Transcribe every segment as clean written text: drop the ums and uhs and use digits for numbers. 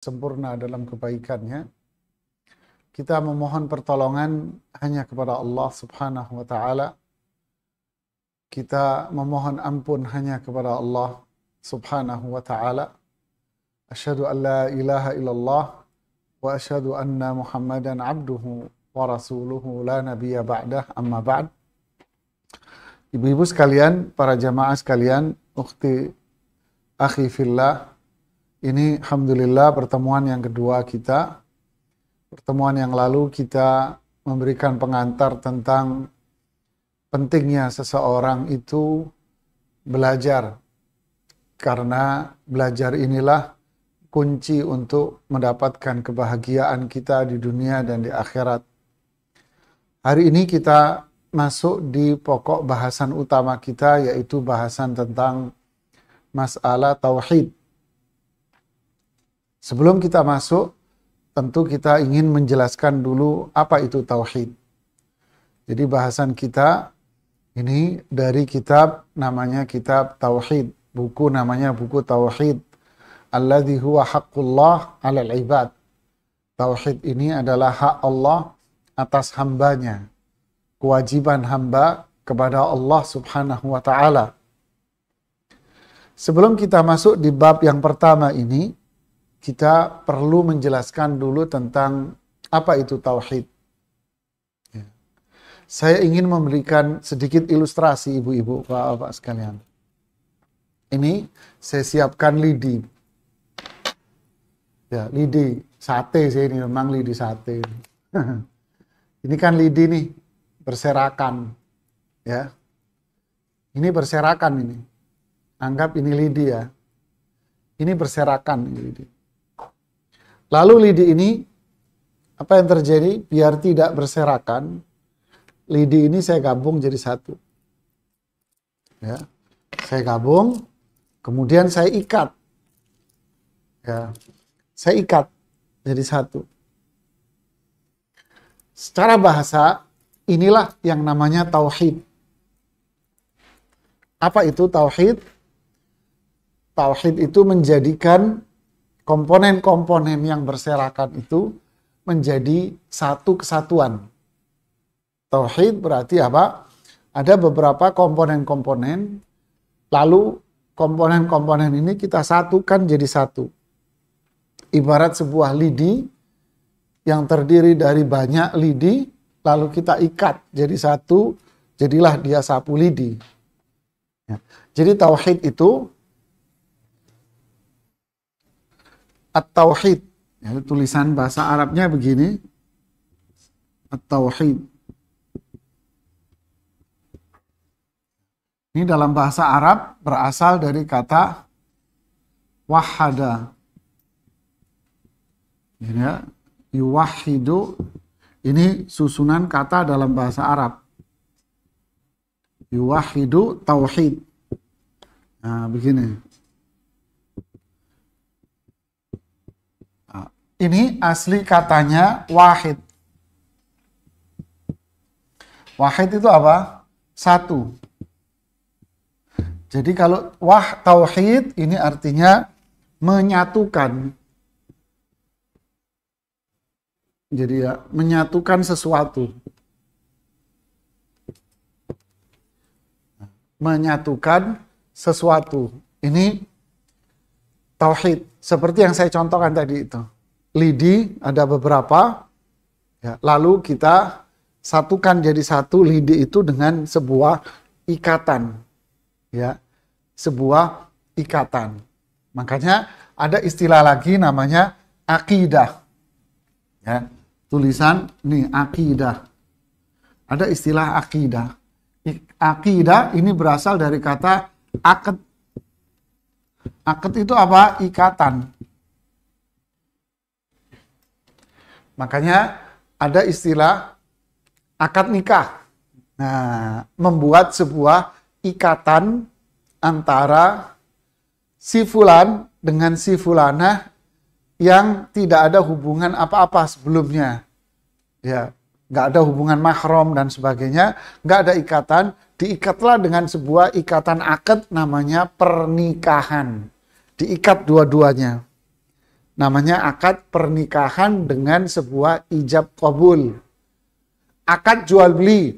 sempurna dalam kebaikannya. Kita memohon pertolongan hanya kepada Allah Subhanahu wa Ta'ala. Kita memohon ampun hanya kepada Allah Subhanahu wa Ta'ala. Asyhadu an la ilaha illallah wa asyhadu anna Muhammadan abduhu wa rasuluhu la nabiyya ba'dah, amma ba'd. Ibu-ibu sekalian, para jamaah sekalian, ukhti akhi fillah, ini alhamdulillah pertemuan yang kedua kita. Pertemuan yang lalu kita memberikan pengantar tentang pentingnya seseorang itu belajar, karena belajar inilah kunci untuk mendapatkan kebahagiaan kita di dunia dan di akhirat. Hari ini kita masuk di pokok bahasan utama kita, yaitu bahasan tentang masalah tauhid. Sebelum kita masuk, tentu kita ingin menjelaskan dulu apa itu tauhid. Jadi bahasan kita ini dari kitab namanya kitab tauhid, buku namanya buku tauhid, alladzi huwa haqqullah 'alal ibad. Tauhid ini adalah hak Allah atas hambanya, kewajiban hamba kepada Allah Subhanahu wa Ta'ala. Sebelum kita masuk di bab yang pertama ini, kita perlu menjelaskan dulu tentang apa itu tauhid. Saya ingin memberikan sedikit ilustrasi ibu-ibu, bapak-bapak sekalian. Ini saya siapkan lidi. Ya, lidi sate saya ini, memang lidi sate. Ini kan lidi nih, berserakan. Ya. Ini berserakan ini. Anggap ini lidi ya. Ini berserakan ini lidi. Lalu lidi ini, apa yang terjadi? Biar tidak berserakan, lidi ini saya gabung jadi satu. Ya, saya gabung, kemudian saya ikat. Ya, saya ikat jadi satu. Secara bahasa, inilah yang namanya tauhid. Apa itu tauhid? Tauhid itu menjadikan komponen-komponen yang berserakan itu menjadi satu kesatuan. Tauhid berarti apa? Ada beberapa komponen-komponen, lalu komponen-komponen ini kita satukan jadi satu. Ibarat sebuah lidi yang terdiri dari banyak lidi, lalu kita ikat jadi satu, jadilah dia sapu lidi. Ya. Jadi tauhid itu At-Tauhid, ya, tulisan bahasa Arabnya begini, At-Tauhid. Ini dalam bahasa Arab berasal dari kata wahada. Ya, yuwahidu, ini susunan kata dalam bahasa Arab. Yuwahidu tauhid. Nah, begini. Ini asli katanya wahid. Wahid itu apa? Satu. Jadi kalau tauhid ini artinya menyatukan. Jadi ya, menyatukan sesuatu. Menyatukan sesuatu. Ini tauhid. Seperti yang saya contohkan tadi itu. Lidi ada beberapa, ya, lalu kita satukan jadi satu lidi itu dengan sebuah ikatan, ya, sebuah ikatan. Makanya ada istilah lagi namanya akidah, ya, tulisan nih akidah. Ada istilah akidah. Akidah ini berasal dari kata akad. Akad itu apa? Ikatan. Makanya ada istilah akad nikah. Nah, membuat sebuah ikatan antara si fulan dengan si fulanah yang tidak ada hubungan apa-apa sebelumnya. Ya, nggak ada hubungan mahram dan sebagainya, nggak ada ikatan, diikatlah dengan sebuah ikatan akad namanya pernikahan. Diikat dua-duanya. Namanya akad pernikahan dengan sebuah ijab qabul. Akad jual beli,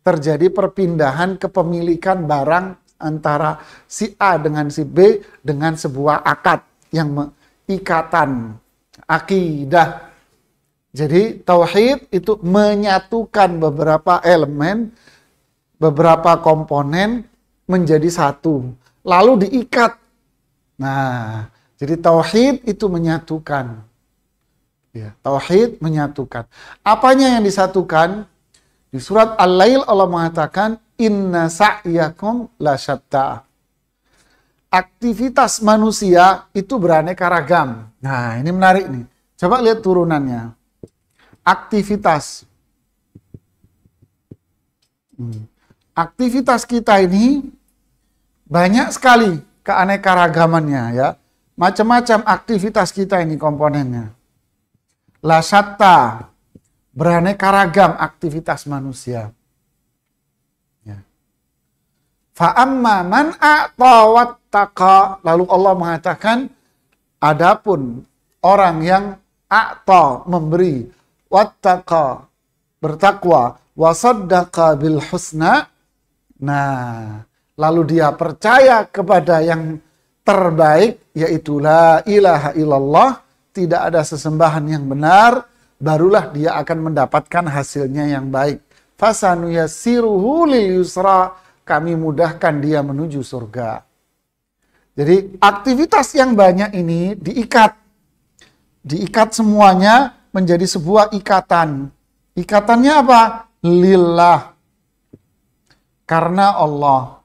terjadi perpindahan kepemilikan barang antara si A dengan si B dengan sebuah akad yang ikatan akidah. Jadi tauhid itu menyatukan beberapa elemen, beberapa komponen menjadi satu, lalu diikat. Nah, jadi tauhid itu menyatukan. Ya, tauhid menyatukan. Apanya yang disatukan? Di surat Al-Lail Allah mengatakan inna sa'yakum lasyatta. Aktivitas manusia itu beraneka ragam. Nah, ini menarik nih. Coba lihat turunannya. Aktivitas. Aktivitas kita ini banyak sekali keanekaragamannya ya. Macam-macam aktivitas kita ini komponennya. Lasyatta. Beraneka ragam aktivitas manusia. Ya. Fa'amma man a'ta wattaqa. Lalu Allah mengatakan, adapun orang yang a'ta memberi, wattaqa bertakwa, wasaddaqa bil husna. Nah, lalu dia percaya kepada yang terbaik, yaitu la ilaha illallah, tidak ada sesembahan yang benar, barulah dia akan mendapatkan hasilnya yang baik. Fasanuyassiruhu lil yusra, kami mudahkan dia menuju surga. Jadi aktivitas yang banyak ini diikat. Diikat semuanya menjadi sebuah ikatan. Ikatannya apa? Lillah. Karena Allah.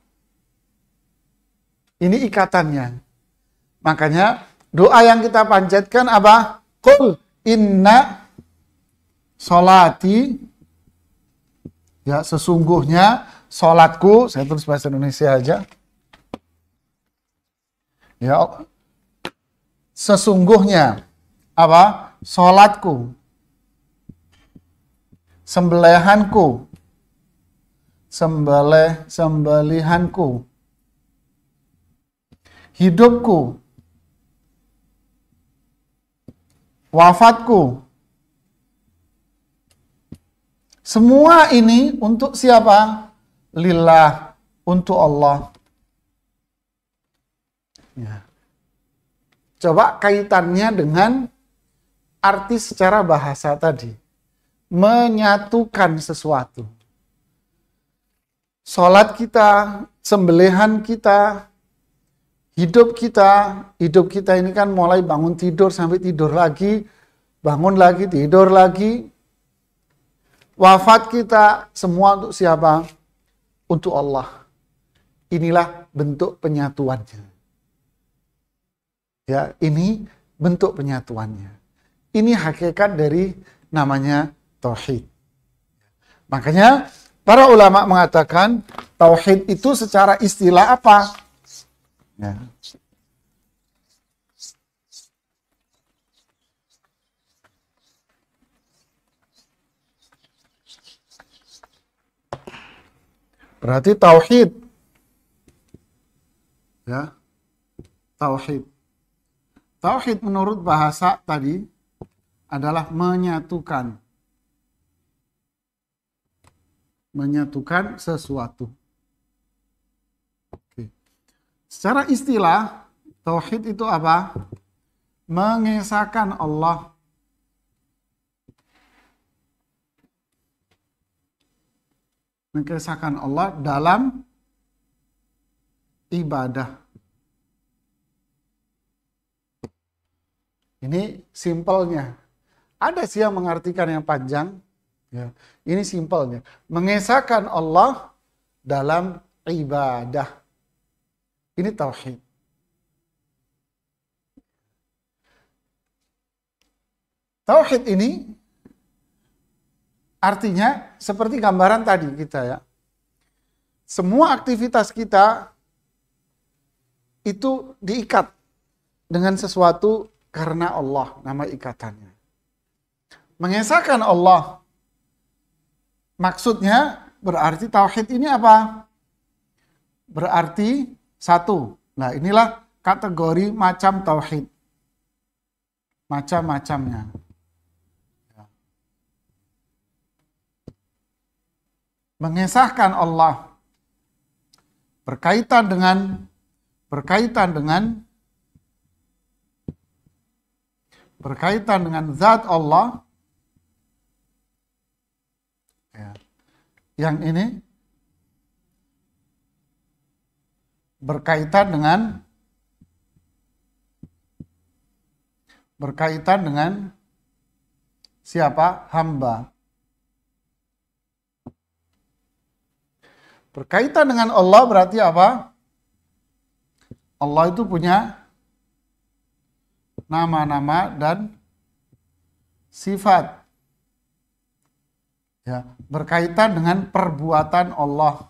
Ini ikatannya. Makanya doa yang kita panjatkan apa? Qul inna solati, ya sesungguhnya solatku, saya tulis bahasa Indonesia aja. Ya, sesungguhnya apa? Solatku, sembelihanku, sembelihanku, hidupku, wafatku. Semua ini untuk siapa? Lillah, untuk Allah. Ya. Coba kaitannya dengan arti secara bahasa tadi. Menyatukan sesuatu. Salat kita, sembelihan kita, hidup kita ini kan mulai bangun tidur sampai tidur lagi, bangun lagi, tidur lagi. Wafat kita, semua untuk siapa? Untuk Allah. Inilah bentuk penyatuannya. Ya, ini bentuk penyatuannya. Ini hakikat dari namanya tauhid. Makanya para ulama mengatakan tauhid itu secara istilah apa? Ya. Berarti tauhid. Ya. Tauhid. Tauhid menurut bahasa tadi adalah menyatukan. Menyatukan sesuatu. Oke. Secara istilah, tauhid itu apa? Mengesahkan Allah. Mengesahkan Allah dalam ibadah. Ini simpelnya. Ada sih yang mengartikan yang panjang. Ya. Ini simpelnya. Mengesahkan Allah dalam ibadah. Ini tauhid. Tauhid ini artinya seperti gambaran tadi kita ya. Semua aktivitas kita itu diikat dengan sesuatu karena Allah, nama ikatannya. Mengesahkan Allah, maksudnya berarti tauhid ini apa? Berarti satu. Nah inilah kategori macam tauhid. macam-macamnya. Mengesahkan Allah berkaitan dengan zat Allah, ya. Yang ini berkaitan dengan siapa? Hamba. Berkaitan dengan Allah berarti apa? Allah itu punya nama-nama dan sifat. Ya, berkaitan dengan perbuatan Allah.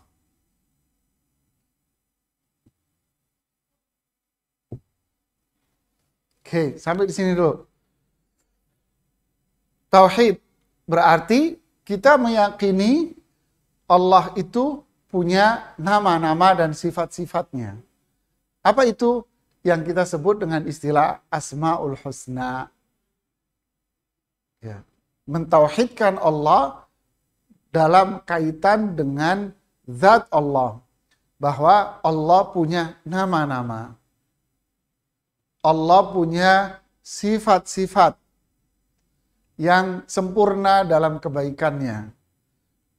Oke, sampai di sini dulu. Tauhid berarti kita meyakini Allah itu punya nama-nama dan sifat-sifatnya. Apa itu? Yang kita sebut dengan istilah Asmaul Husna. Ya. Mentauhidkan Allah dalam kaitan dengan zat Allah. Bahwa Allah punya nama-nama. Allah punya sifat-sifat yang sempurna dalam kebaikannya.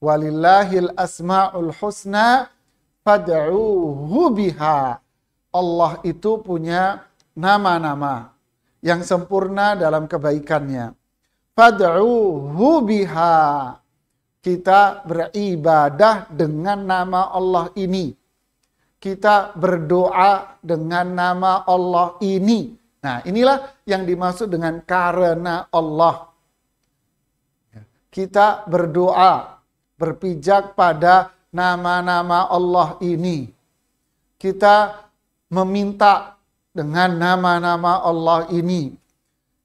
Walillahil asma'ul husna fad'uhu biha. Allah itu punya nama-nama yang sempurna dalam kebaikannya. Fad'uhu biha. Kita beribadah dengan nama Allah ini. Kita berdoa dengan nama Allah ini. Nah, inilah yang dimaksud dengan karena Allah. Kita berdoa, berpijak pada nama-nama Allah ini. Kita meminta dengan nama-nama Allah ini.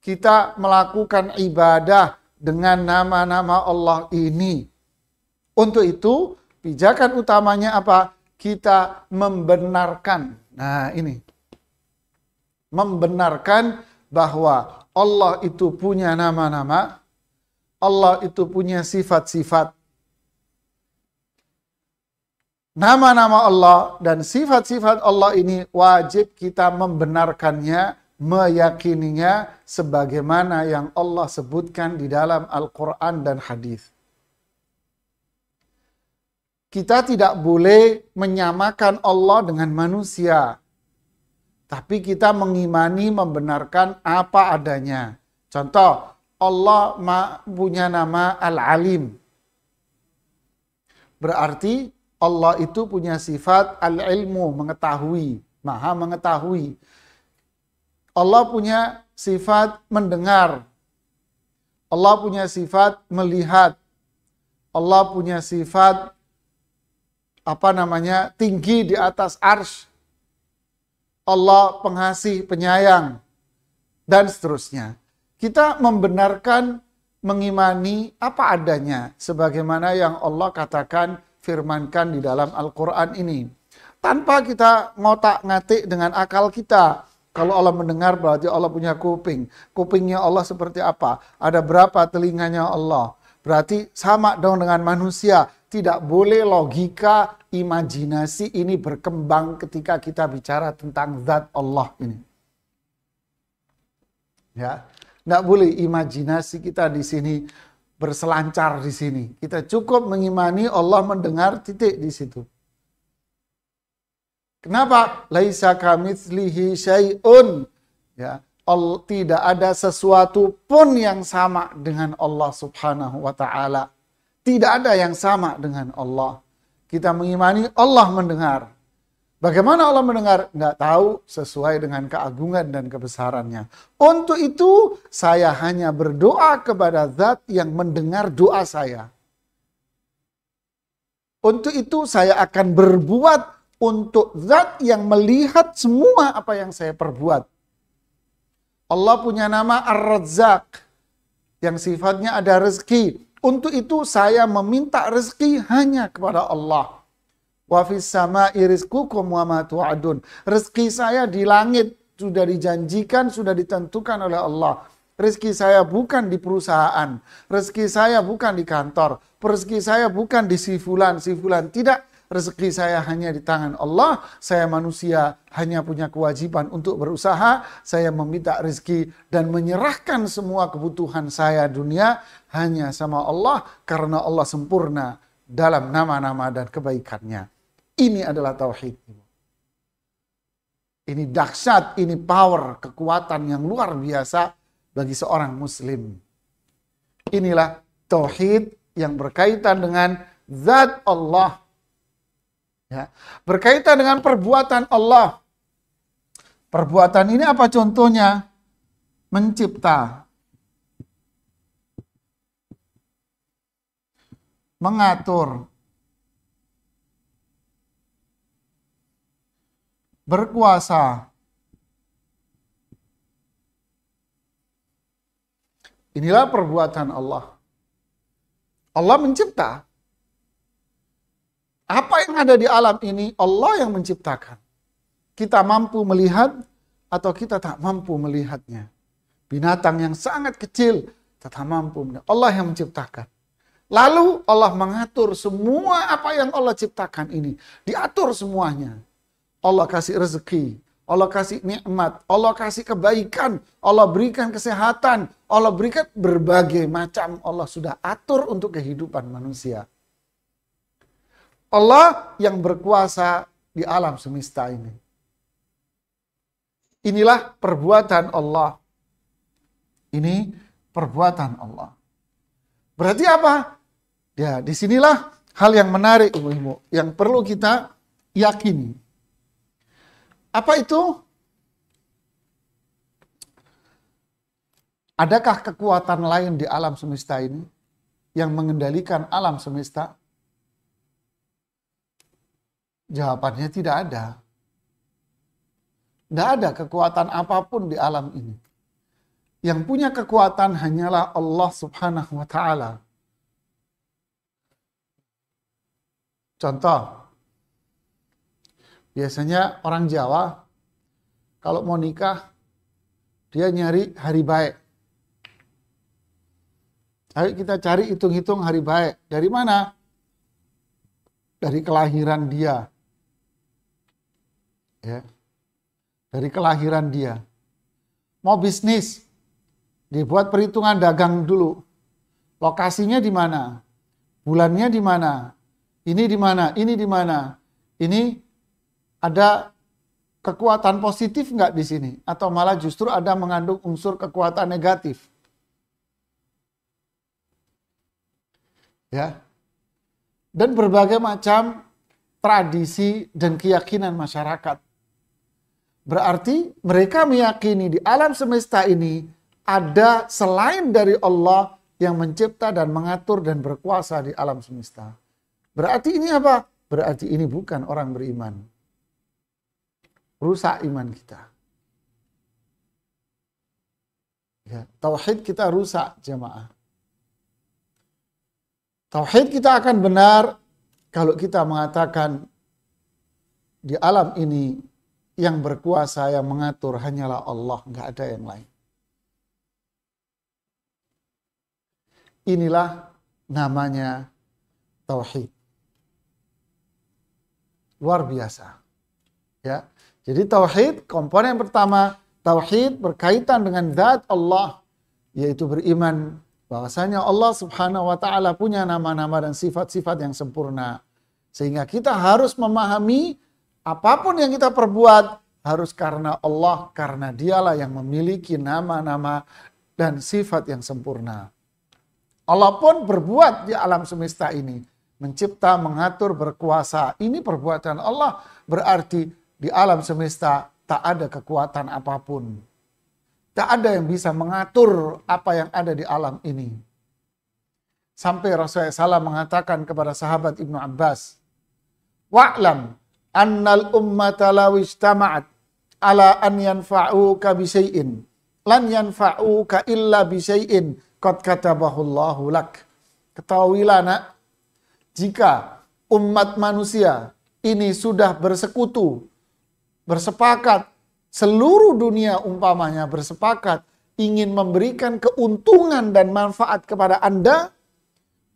Kita melakukan ibadah dengan nama-nama Allah ini. Untuk itu, pijakan utamanya apa? Kita membenarkan. Nah, ini. Membenarkan bahwa Allah itu punya nama-nama, Allah itu punya sifat-sifat. Nama-nama Allah dan sifat-sifat Allah ini wajib kita membenarkannya, meyakininya sebagaimana yang Allah sebutkan di dalam Al-Quran dan hadis. Kita tidak boleh menyamakan Allah dengan manusia. Tapi kita mengimani, membenarkan apa adanya. Contoh, Allah punya nama Al-Alim. Berarti Allah itu punya sifat Al-Ilmu, mengetahui, maha mengetahui. Allah punya sifat mendengar. Allah punya sifat melihat. Allah punya sifat tinggi di atas arsy. Allah pengasih, penyayang, dan seterusnya. Kita membenarkan, mengimani apa adanya, sebagaimana yang Allah katakan, firmankan di dalam Al-Quran ini. Tanpa kita ngotak-ngatik dengan akal kita. Kalau Allah mendengar berarti Allah punya kuping. Kupingnya Allah seperti apa? Ada berapa telinganya Allah? Berarti sama dong dengan manusia. Tidak boleh logika, imajinasi ini berkembang ketika kita bicara tentang zat Allah ini. Ya, tidak boleh imajinasi kita di sini berselancar di sini. Kita cukup mengimani Allah mendengar, titik di situ. Kenapa? Laisa kamitslihi syai'un. Ya, tidak ada sesuatu pun yang sama dengan Allah Subhanahu wa taala. Tidak ada yang sama dengan Allah. Kita mengimani Allah mendengar. Bagaimana Allah mendengar? Nggak tahu, sesuai dengan keagungan dan kebesarannya. Untuk itu, saya hanya berdoa kepada zat yang mendengar doa saya. Untuk itu, saya akan berbuat untuk zat yang melihat semua apa yang saya perbuat. Allah punya nama Ar-Razzaq, yang sifatnya ada rezeki. Untuk itu saya meminta rezeki hanya kepada Allah. Wa fis sama'i rizqukum wa ma tu'adun. Rezeki saya di langit sudah dijanjikan, sudah ditentukan oleh Allah. Rezeki saya bukan di perusahaan. Rezeki saya bukan di kantor. Rezeki saya bukan di si fulan. Tidak. Rezeki saya hanya di tangan Allah. Saya manusia hanya punya kewajiban untuk berusaha. Saya meminta rezeki dan menyerahkan semua kebutuhan saya dunia hanya sama Allah. Karena Allah sempurna dalam nama-nama dan kebaikannya. Ini adalah tauhid. Ini dahsyat, ini power, kekuatan yang luar biasa bagi seorang muslim. Inilah tauhid yang berkaitan dengan zat Allah. Ya, berkaitan dengan perbuatan Allah. Perbuatan ini apa contohnya? Mencipta, mengatur, berkuasa. Inilah perbuatan Allah. Allah mencipta. Apa yang ada di alam ini, Allah yang menciptakan. Kita mampu melihat atau kita tak mampu melihatnya. Binatang yang sangat kecil, tetap mampu melihat. Allah yang menciptakan. Lalu Allah mengatur semua apa yang Allah ciptakan ini. Diatur semuanya. Allah kasih rezeki, Allah kasih nikmat, Allah kasih kebaikan, Allah berikan kesehatan, Allah berikan berbagai macam, Allah sudah atur untuk kehidupan manusia. Allah yang berkuasa di alam semesta ini. Inilah perbuatan Allah. Ini perbuatan Allah. Berarti apa? Ya, disinilah hal yang menarik ibu-ibu, yang perlu kita yakini. Apa itu? Adakah kekuatan lain di alam semesta ini yang mengendalikan alam semesta? Jawabannya tidak ada. Tidak ada kekuatan apapun di alam ini. Yang punya kekuatan hanyalah Allah Subhanahu wa Ta'ala. Contoh, biasanya orang Jawa kalau mau nikah, dia nyari hari baik. Ayo kita cari hitung-hitung hari baik. Dari mana? Dari kelahiran dia. Ya. Dari kelahiran dia. Mau bisnis, dibuat perhitungan dagang dulu. Lokasinya di mana? Bulannya di mana? Ini di mana? Ini di mana? Ini ada kekuatan positif nggak di sini? Atau malah justru ada mengandung unsur kekuatan negatif? Ya. Dan berbagai macam tradisi dan keyakinan masyarakat. Berarti mereka meyakini di alam semesta ini ada selain dari Allah yang mencipta dan mengatur dan berkuasa di alam semesta. Berarti ini apa? Berarti ini bukan orang beriman. Rusak iman kita. Ya, tauhid kita rusak, jemaah. Tauhid kita akan benar kalau kita mengatakan di alam ini yang berkuasa, yang mengatur hanyalah Allah, nggak ada yang lain. Inilah namanya tauhid. Luar biasa. Ya. Jadi tauhid, komponen pertama, tauhid berkaitan dengan zat Allah, yaitu beriman bahwasanya Allah Subhanahu wa Ta'ala punya nama-nama dan sifat-sifat yang sempurna. Sehingga kita harus memahami apapun yang kita perbuat harus karena Allah, karena dialah yang memiliki nama-nama dan sifat yang sempurna. Allah pun berbuat di alam semesta ini. Mencipta, mengatur, berkuasa. Ini perbuatan Allah. Berarti di alam semesta tak ada kekuatan apapun. Tak ada yang bisa mengatur apa yang ada di alam ini. Sampai Rasulullah SAW mengatakan kepada sahabat Ibnu Abbas, wa'lam annal ummata law ijtama'at ala an yanfa'uka bi syai'in lan yanfa'uka illa bi syai'in qad katabahu Allahu lak. Ketahuilah nak, jika umat manusia ini sudah bersekutu, bersepakat, seluruh dunia umpamanya bersepakat, ingin memberikan keuntungan dan manfaat kepada Anda,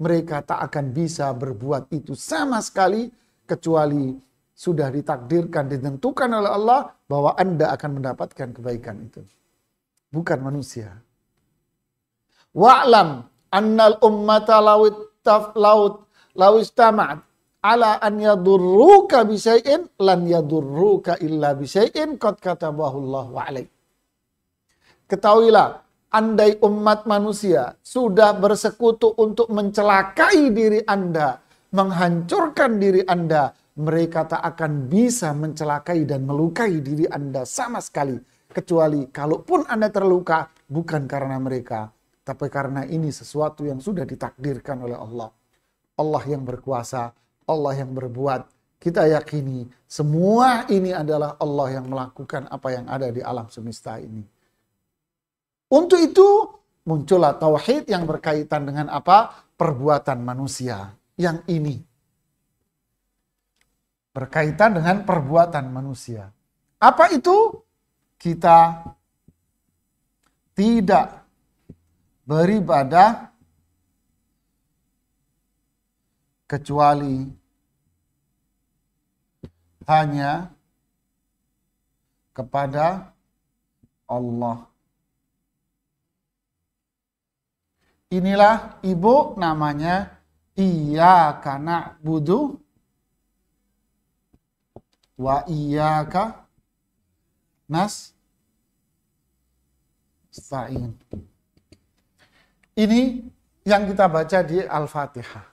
mereka tak akan bisa berbuat itu sama sekali kecuali sudah ditakdirkan, ditentukan oleh Allah bahwa Anda akan mendapatkan kebaikan itu. Bukan manusia. Wa'lam annal ummata law istama'at ala an yadurruka bisyai'in lan yadurruka illa bisyai'in qad katabahu Allahu 'alaik. Ketahuilah, andai umat manusia sudah bersekutu untuk mencelakai diri Anda, menghancurkan diri Anda, mereka tak akan bisa mencelakai dan melukai diri Anda sama sekali. Kecuali kalaupun Anda terluka, bukan karena mereka, tapi karena ini sesuatu yang sudah ditakdirkan oleh Allah. Allah yang berkuasa, Allah yang berbuat. Kita yakini semua ini adalah Allah yang melakukan apa yang ada di alam semesta ini. Untuk itu muncullah tauhid yang berkaitan dengan apa? Perbuatan manusia. Yang ini berkaitan dengan perbuatan manusia. Apa itu? Kita tidak beribadah kecuali hanya kepada Allah. Inilah ibu namanya iyyaka na'budu wa iyyaka nasta'in. Ini yang kita baca di Al-Fatihah.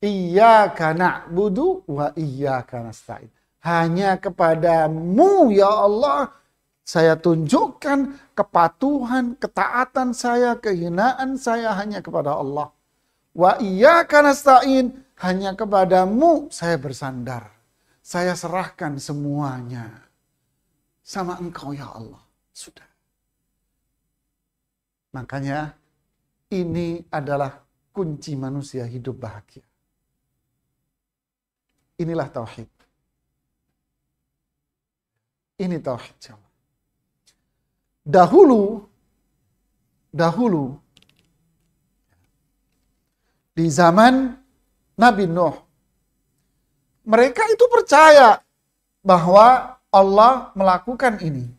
Iyyaka na'budu wa iyyaka nasta'in. Hanya kepadamu ya Allah saya tunjukkan kepatuhan, ketaatan saya, kehinaan saya hanya kepada Allah. Wa iyyaka nasta'in, hanya kepadamu saya bersandar. Saya serahkan semuanya sama Engkau ya Allah. Sudah. Makanya ini adalah kunci manusia hidup bahagia. Inilah tauhid. Ini tauhid jemaah. Dahulu di zaman Nabi Nuh, mereka itu percaya bahwa Allah melakukan ini.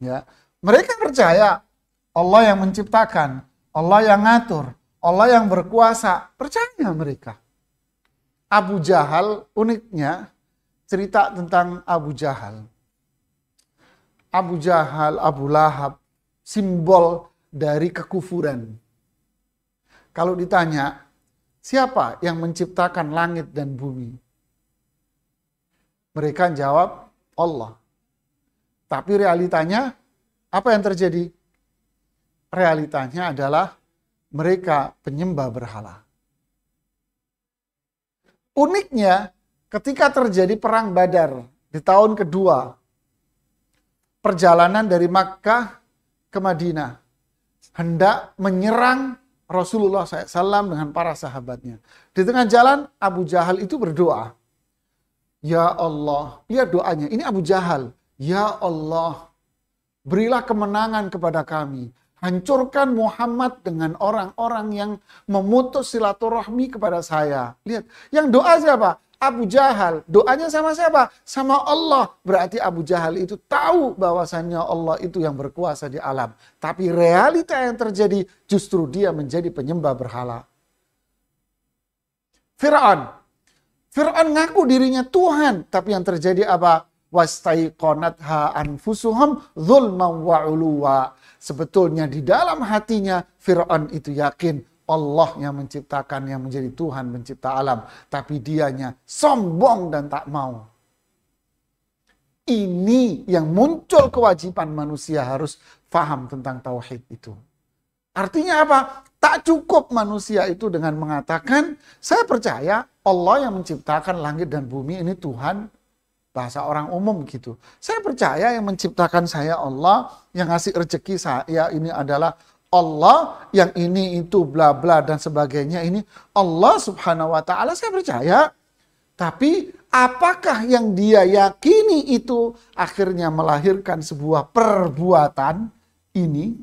Ya, mereka percaya Allah yang menciptakan, Allah yang ngatur, Allah yang berkuasa. Percaya mereka. Abu Jahal, uniknya cerita tentang Abu Jahal. Abu Jahal, Abu Lahab, simbol dari kekufuran. Kalau ditanya, siapa yang menciptakan langit dan bumi? Mereka jawab, Allah. Tapi realitanya, apa yang terjadi? Realitanya adalah mereka penyembah berhala. Uniknya, ketika terjadi perang Badar di tahun kedua, perjalanan dari Makkah ke Madinah, hendak menyerang Rasulullah SAW dengan para sahabatnya. Di tengah jalan, Abu Jahal itu berdoa. Ya Allah, lihat doanya, ini Abu Jahal. Ya Allah, berilah kemenangan kepada kami. Hancurkan Muhammad dengan orang-orang yang memutus silaturahmi kepada saya. Lihat, yang doa siapa? Abu Jahal. Doanya sama siapa? Sama Allah. Berarti Abu Jahal itu tahu bahwasannya Allah itu yang berkuasa di alam. Tapi realita yang terjadi justru dia menjadi penyembah berhala. Fir'aun ngaku dirinya Tuhan. Tapi yang terjadi apa? Wastaiqonatha anfusuhum zulman wa uluwa. Sebetulnya di dalam hatinya Fir'aun itu yakin Allah yang menciptakan, yang menjadi Tuhan mencipta alam. Tapi dianya sombong dan tak mau. Ini yang muncul kewajiban manusia harus paham tentang tauhid itu. Artinya apa? Tak cukup manusia itu dengan mengatakan, saya percaya Allah yang menciptakan langit dan bumi ini Tuhan. Bahasa orang umum gitu. Saya percaya yang menciptakan saya Allah, yang ngasih rezeki saya ini adalah Allah, yang ini itu bla bla dan sebagainya ini Allah subhanahu wa ta'ala, saya percaya. Tapi apakah yang dia yakini itu akhirnya melahirkan sebuah perbuatan ini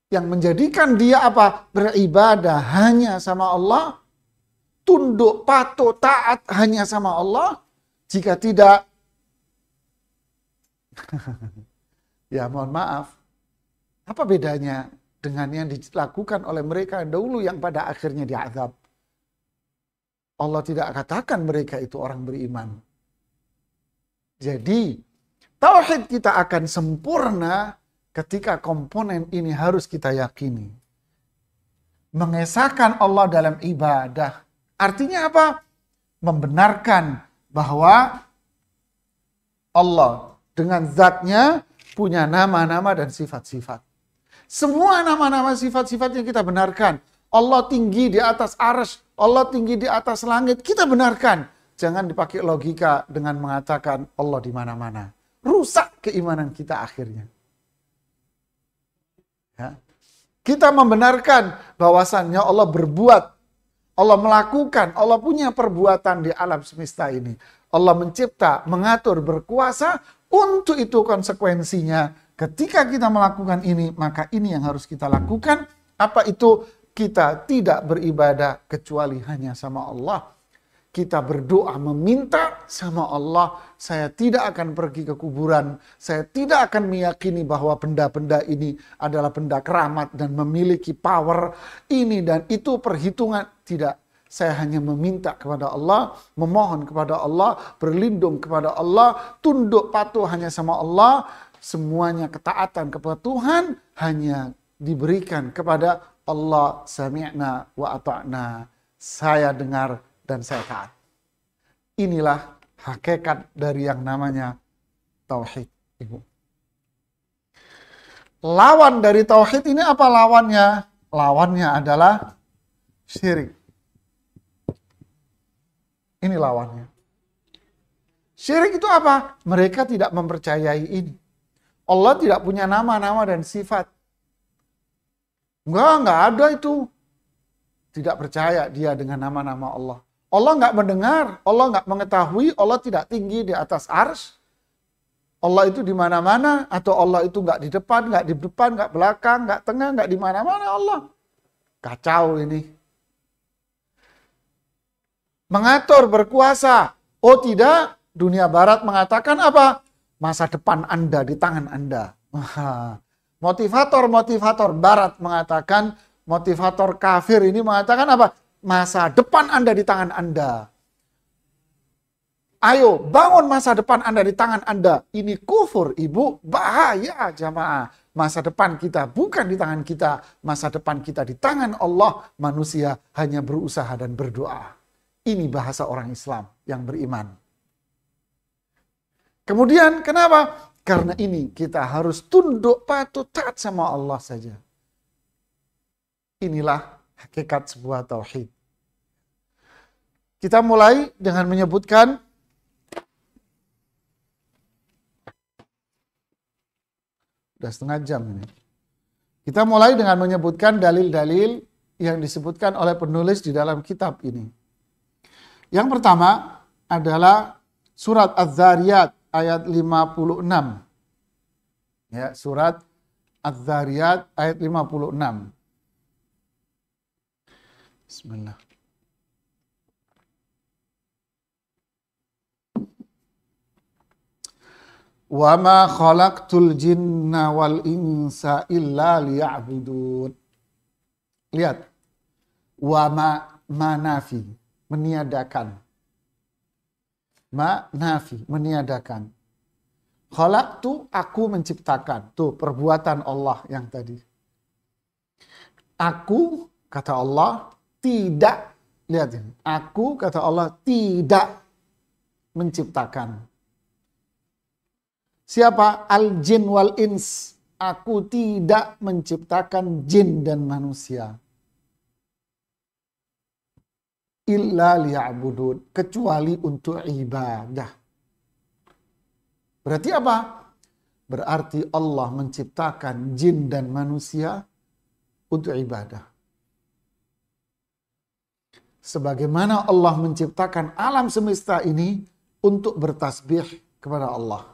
yang menjadikan dia apa? Beribadah hanya sama Allah, tunduk, patuh, taat hanya sama Allah. Jika tidak, ya mohon maaf, apa bedanya dengan yang dilakukan oleh mereka dahulu yang pada akhirnya diazab? Allah tidak katakan mereka itu orang beriman. Jadi, tauhid kita akan sempurna ketika komponen ini harus kita yakini. Mengesahkan Allah dalam ibadah. Artinya apa? Membenarkan bahwa Allah dengan zatnya punya nama-nama dan sifat-sifat. Semua nama-nama sifat-sifat yang kita benarkan. Allah tinggi di atas arsy, Allah tinggi di atas langit, kita benarkan. Jangan dipakai logika dengan mengatakan Allah di mana-mana. Rusak keimanan kita akhirnya. Ya. Kita membenarkan bahwasannya Allah berbuat, Allah melakukan, Allah punya perbuatan di alam semesta ini. Allah mencipta, mengatur, berkuasa. Untuk itu konsekuensinya ketika kita melakukan ini, maka ini yang harus kita lakukan. Apa itu? Kita tidak beribadah kecuali hanya sama Allah. Kita berdoa meminta sama Allah. Saya tidak akan pergi ke kuburan. Saya tidak akan meyakini bahwa benda-benda ini adalah benda keramat dan memiliki power ini dan itu perhitungan. Tidak. Saya hanya meminta kepada Allah, memohon kepada Allah, berlindung kepada Allah, tunduk patuh hanya sama Allah. Semuanya ketaatan kepada Tuhan hanya diberikan kepada Allah. Sami'na wa ata'na. Saya dengar dan saya taat. Inilah hakikat dari yang namanya tauhid, Ibu. Lawan dari tauhid ini apa lawannya? Lawannya adalah syirik. Ini lawannya. Syirik itu apa? Mereka tidak mempercayai ini. Allah tidak punya nama-nama dan sifat. Enggak ada itu. Tidak percaya dia dengan nama-nama Allah. Allah enggak mendengar, Allah enggak mengetahui, Allah tidak tinggi di atas arsy. Allah itu di mana-mana, atau Allah itu enggak di depan, enggak belakang, enggak tengah, enggak di mana-mana Allah. Kacau ini. Mengatur, berkuasa. Oh tidak, dunia barat mengatakan apa? Masa depan Anda di tangan Anda. Motivator barat mengatakan, motivator kafir ini mengatakan apa? Masa depan Anda di tangan Anda. Ayo, bangun masa depan Anda di tangan Anda. Ini kufur, Ibu. Bahaya, jamaah. Masa depan kita bukan di tangan kita. Masa depan kita di tangan Allah. Manusia hanya berusaha dan berdoa. Ini bahasa orang Islam yang beriman. Kemudian kenapa? Karena ini kita harus tunduk patuh taat sama Allah saja. Inilah hakikat sebuah tauhid. Kita mulai dengan menyebutkan udah setengah jam ini. Kita mulai dengan menyebutkan dalil-dalil yang disebutkan oleh penulis di dalam kitab ini. Yang pertama adalah surat Az-Zariyat ayat 56. Ya, surat Az-Zariyat ayat 56. Bismillah. Wa ma khalaqtul jinna wal insa illa liya'budun. Lihat. Wa ma nafi, meniadakan. Ma nafi, meniadakan. Khalaqtu, aku menciptakan. Tuh perbuatan Allah yang tadi. Aku, kata Allah, tidak. Lihat ini. Aku, kata Allah, tidak menciptakan. Siapa? Al-jin wal ins. Aku tidak menciptakan jin dan manusia. Illa liya'budun. Kecuali untuk ibadah. Berarti apa? Berarti Allah menciptakan jin dan manusia untuk ibadah. sebagaimana Allah menciptakan alam semesta ini untuk bertasbih kepada Allah.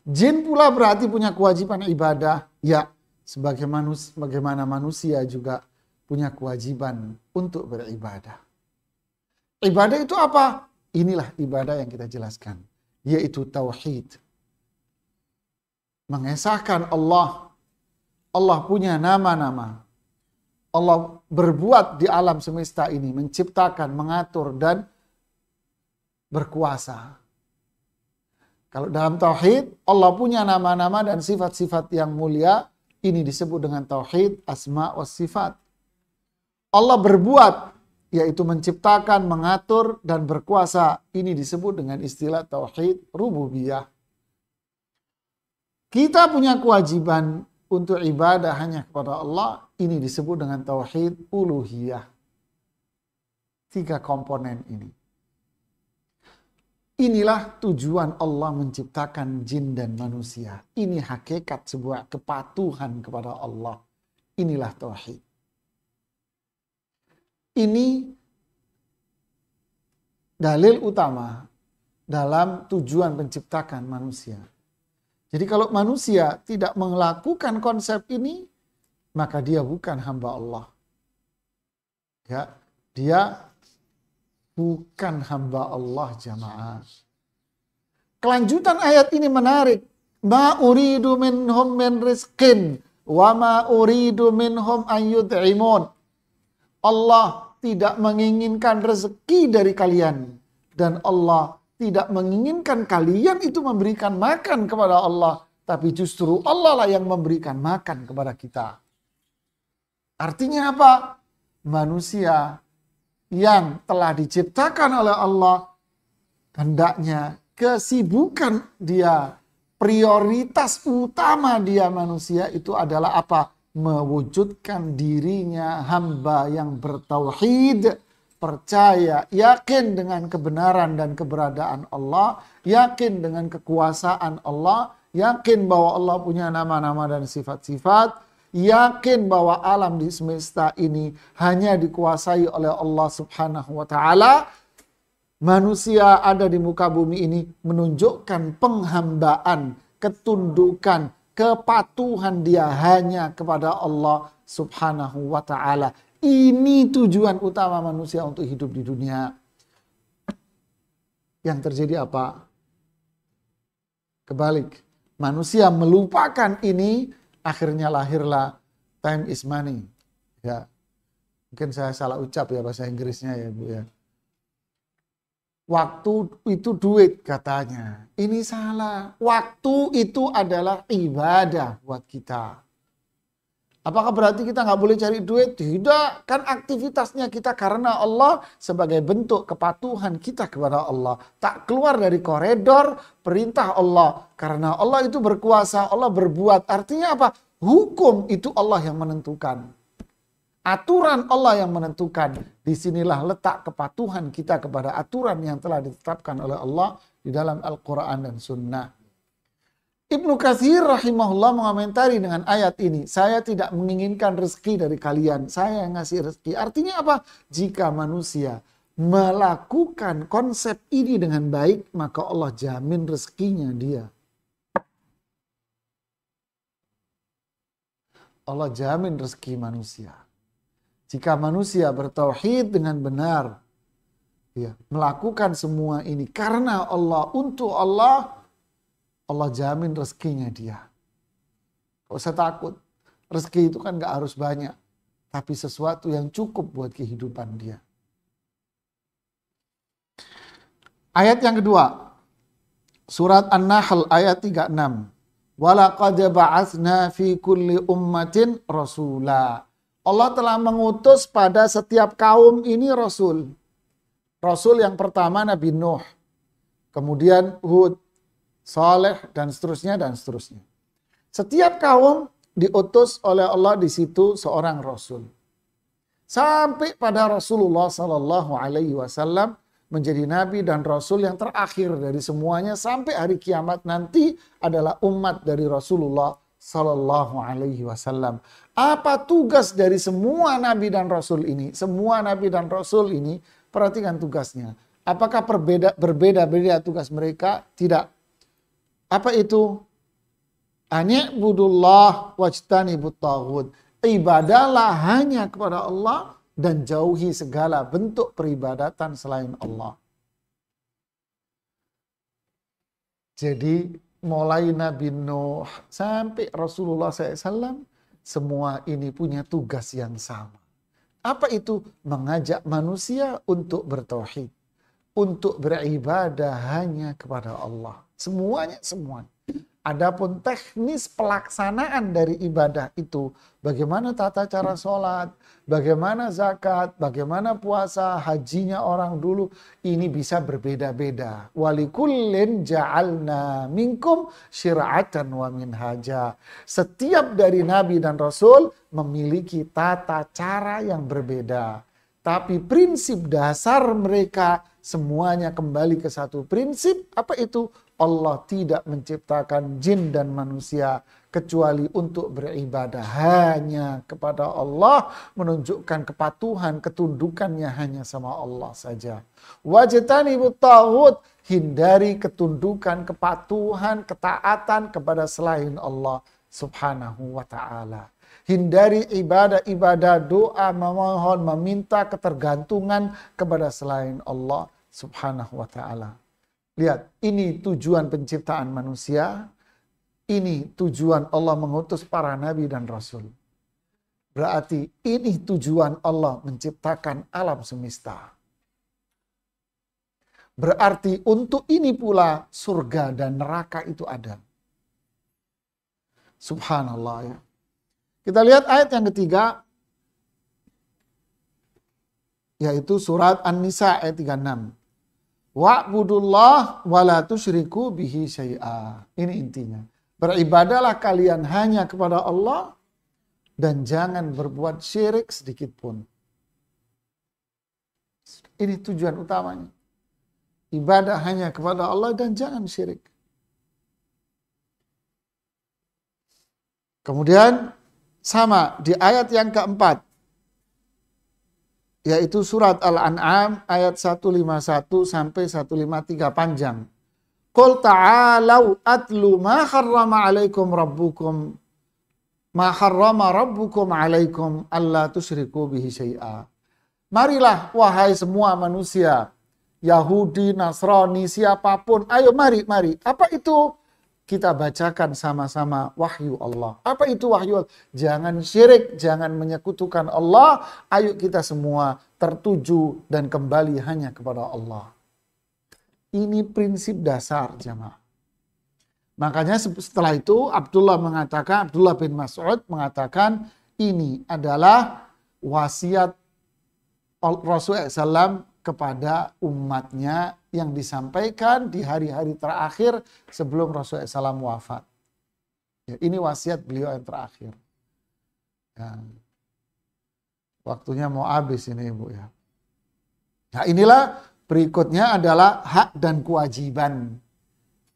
Jin pula berarti punya kewajiban ibadah, ya sebagaimana manusia juga punya kewajiban untuk beribadah. Ibadah itu apa? Inilah ibadah yang kita jelaskan, yaitu tauhid. Mengesahkan Allah. Allah punya nama-nama. Allah berbuat di alam semesta ini, menciptakan, mengatur, dan berkuasa. Kalau dalam tauhid, Allah punya nama-nama dan sifat-sifat yang mulia. Ini disebut dengan tauhid asma wa sifat. Allah berbuat, yaitu menciptakan, mengatur, dan berkuasa. Ini disebut dengan istilah tauhid rububiyah. Kita punya kewajiban untuk ibadah hanya kepada Allah. Ini disebut dengan tauhid uluhiyah. 3 komponen ini. Inilah tujuan Allah menciptakan jin dan manusia. Ini hakikat sebuah kepatuhan kepada Allah. Inilah tauhid. Ini dalil utama dalam tujuan penciptakan manusia. Jadi kalau manusia tidak melakukan konsep ini, maka dia bukan hamba Allah. Ya, dia bukan hamba Allah, jamaah. Kelanjutan ayat ini menarik. Ma uridu minhum min rizqin wa ma uridu minhum an yud'imun. Allah tidak menginginkan rezeki dari kalian, dan Allah tidak menginginkan kalian itu memberikan makan kepada Allah, tapi justru Allah lah yang memberikan makan kepada kita. Artinya apa? Manusia yang telah diciptakan oleh Allah, hendaknya kesibukan dia, prioritas utama dia manusia itu adalah apa? Mewujudkan dirinya hamba yang bertauhid, percaya, yakin dengan kebenaran dan keberadaan Allah, yakin dengan kekuasaan Allah, yakin bahwa Allah punya nama-nama dan sifat-sifat, yakin bahwa alam di semesta ini hanya dikuasai oleh Allah Subhanahu wa taala. Manusia ada di muka bumi ini menunjukkan penghambaan, ketundukan, kepatuhan dia hanya kepada Allah Subhanahu wa taala. Ini tujuan utama manusia untuk hidup di dunia. Yang terjadi apa? Kebalik. Manusia melupakan ini, akhirnya lahirlah time is money. Ya. Mungkin saya salah ucap ya bahasa Inggrisnya ya, Bu ya. Waktu itu duit katanya. Ini salah. Waktu itu adalah ibadah buat kita. Apakah berarti kita nggak boleh cari duit? Tidak, kan aktivitasnya kita karena Allah sebagai bentuk kepatuhan kita kepada Allah. Tak keluar dari koridor perintah Allah. Karena Allah itu berkuasa, Allah berbuat. Artinya apa? Hukum itu Allah yang menentukan. Aturan Allah yang menentukan. Disinilah letak kepatuhan kita kepada aturan yang telah ditetapkan oleh Allah di dalam Al-Quran dan Sunnah. Ibnu Katsir rahimahullah mengomentari dengan ayat ini, saya tidak menginginkan rezeki dari kalian, saya yang ngasih rezeki. Artinya apa? Jika manusia melakukan konsep ini dengan baik, maka Allah jamin rezekinya dia. Allah jamin rezeki manusia. Jika manusia bertauhid dengan benar, ya, melakukan semua ini karena Allah, untuk Allah, Allah jamin rezekinya dia. Gak usah takut. Rezeki itu kan gak harus banyak. Tapi sesuatu yang cukup buat kehidupan dia. Ayat yang kedua. Surat An-Nahl ayat 36. Walaqad ba'atsna fi kulli ummatin rasula. Allah telah mengutus pada setiap kaum ini Rasul. Rasul yang pertama Nabi Nuh. Kemudian Hud, Saleh, dan seterusnya, dan seterusnya. Setiap kaum diutus oleh Allah di situ seorang Rasul. Sampai pada Rasulullah Sallallahu Alaihi Wasallam menjadi Nabi dan Rasul yang terakhir dari semuanya sampai hari kiamat nanti adalah umat dari Rasulullah Sallallahu alaihi wasallam. Apa tugas dari semua nabi dan rasul ini? Semua nabi dan rasul ini, perhatikan tugasnya. Apakah berbeda-beda tugas mereka? Tidak. Apa itu? Ani'budullah wajtanibut taghut. Ibadahlah hanya kepada Allah dan jauhi segala bentuk peribadatan selain Allah. Jadi mulai Nabi Nuh sampai Rasulullah SAW, semua ini punya tugas yang sama. Apa itu? Mengajak manusia untuk bertauhid, untuk beribadah hanya kepada Allah. Semuanya. Adapun teknis pelaksanaan dari ibadah itu, bagaimana tata cara sholat, bagaimana zakat, bagaimana puasa, hajinya orang dulu, ini bisa berbeda-beda. Walikullin ja'alna minkum syir'atan wa minhaja. Setiap dari nabi dan rasul memiliki tata cara yang berbeda. Tapi prinsip dasar mereka semuanya kembali ke satu prinsip. Apa itu? Allah tidak menciptakan jin dan manusia kecuali untuk beribadah hanya kepada Allah, menunjukkan kepatuhan, ketundukannya hanya sama Allah saja. Wajtanibut taghut, hindari ketundukan, kepatuhan, ketaatan kepada selain Allah Subhanahu wa ta'ala. Hindari ibadah-ibadah, doa, memohon, meminta ketergantungan kepada selain Allah Subhanahu wa ta'ala. Lihat, ini tujuan penciptaan manusia. Ini tujuan Allah mengutus para nabi dan rasul. Berarti ini tujuan Allah menciptakan alam semesta. Berarti untuk ini pula surga dan neraka itu ada. Subhanallah ya. Kita lihat ayat yang ketiga, yaitu surat An-Nisa ayat 36. Wa'budullah wa la tusyriku bihi syai'a. Ini intinya. Beribadahlah kalian hanya kepada Allah dan jangan berbuat syirik sedikit pun. Ini tujuan utamanya. Ibadah hanya kepada Allah dan jangan syirik. Kemudian sama di ayat yang keempat, yaitu surat Al-An'am ayat 151 sampai 153 panjang. Qul ta'alau atlu ma harrama alaikum rabbukum ma harrama rabbukum alaikum alla tusyriku bihi syai'a. Marilah wahai semua manusia, Yahudi, Nasrani, siapapun, ayo mari. Apa itu? Kita bacakan sama-sama wahyu Allah. Apa itu wahyu Allah? Jangan syirik, jangan menyekutukan Allah. Ayo kita semua tertuju dan kembali hanya kepada Allah. Ini prinsip dasar jamaah. Makanya setelah itu Abdullah bin Mas'ud mengatakan ini adalah wasiat Rasulullah SAW kepada umatnya yang disampaikan di hari-hari terakhir sebelum Rasulullah SAW wafat. Ya, ini wasiat beliau yang terakhir. Ya. Waktunya mau habis ini Ibu ya. Nah inilah berikutnya adalah hak dan kewajiban.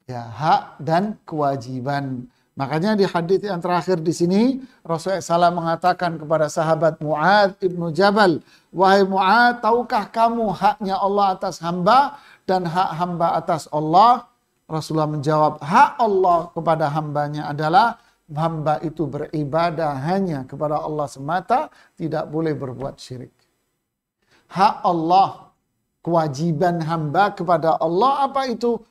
Ya, hak dan kewajiban. Makanya di hadits yang terakhir di sini Rasulullah SAW mengatakan kepada sahabat Mu'adz ibnu Jabal, wahai Mu'adz, tahukah kamu haknya Allah atas hamba dan hak hamba atas Allah? Rasulullah menjawab, hak Allah kepada hambanya adalah hamba itu beribadah hanya kepada Allah semata, tidak boleh berbuat syirik. Hak Allah, kewajiban hamba kepada Allah apa itu?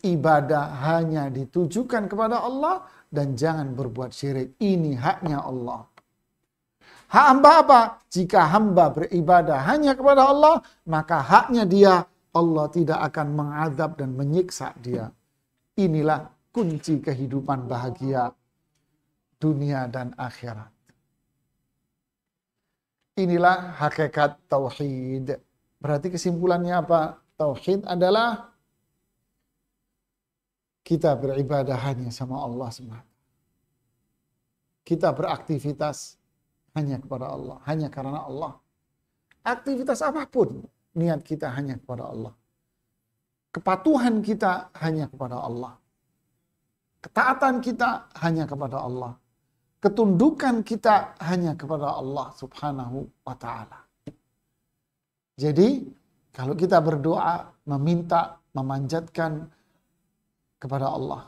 Ibadah hanya ditujukan kepada Allah dan jangan berbuat syirik. Ini haknya Allah. Hak hamba apa? Jika hamba beribadah hanya kepada Allah, maka haknya dia, Allah tidak akan mengadab dan menyiksa dia. Inilah kunci kehidupan bahagia dunia dan akhirat. Inilah hakikat tauhid. Berarti kesimpulannya apa? Tauhid adalah kita beribadah hanya sama Allah semata. Kita beraktivitas hanya kepada Allah, hanya karena Allah. Aktivitas apapun, niat kita hanya kepada Allah. Kepatuhan kita hanya kepada Allah. Ketaatan kita hanya kepada Allah. Ketundukan kita hanya kepada Allah Subhanahu wa ta'ala. Jadi, kalau kita berdoa, meminta, memanjatkan kepada Allah,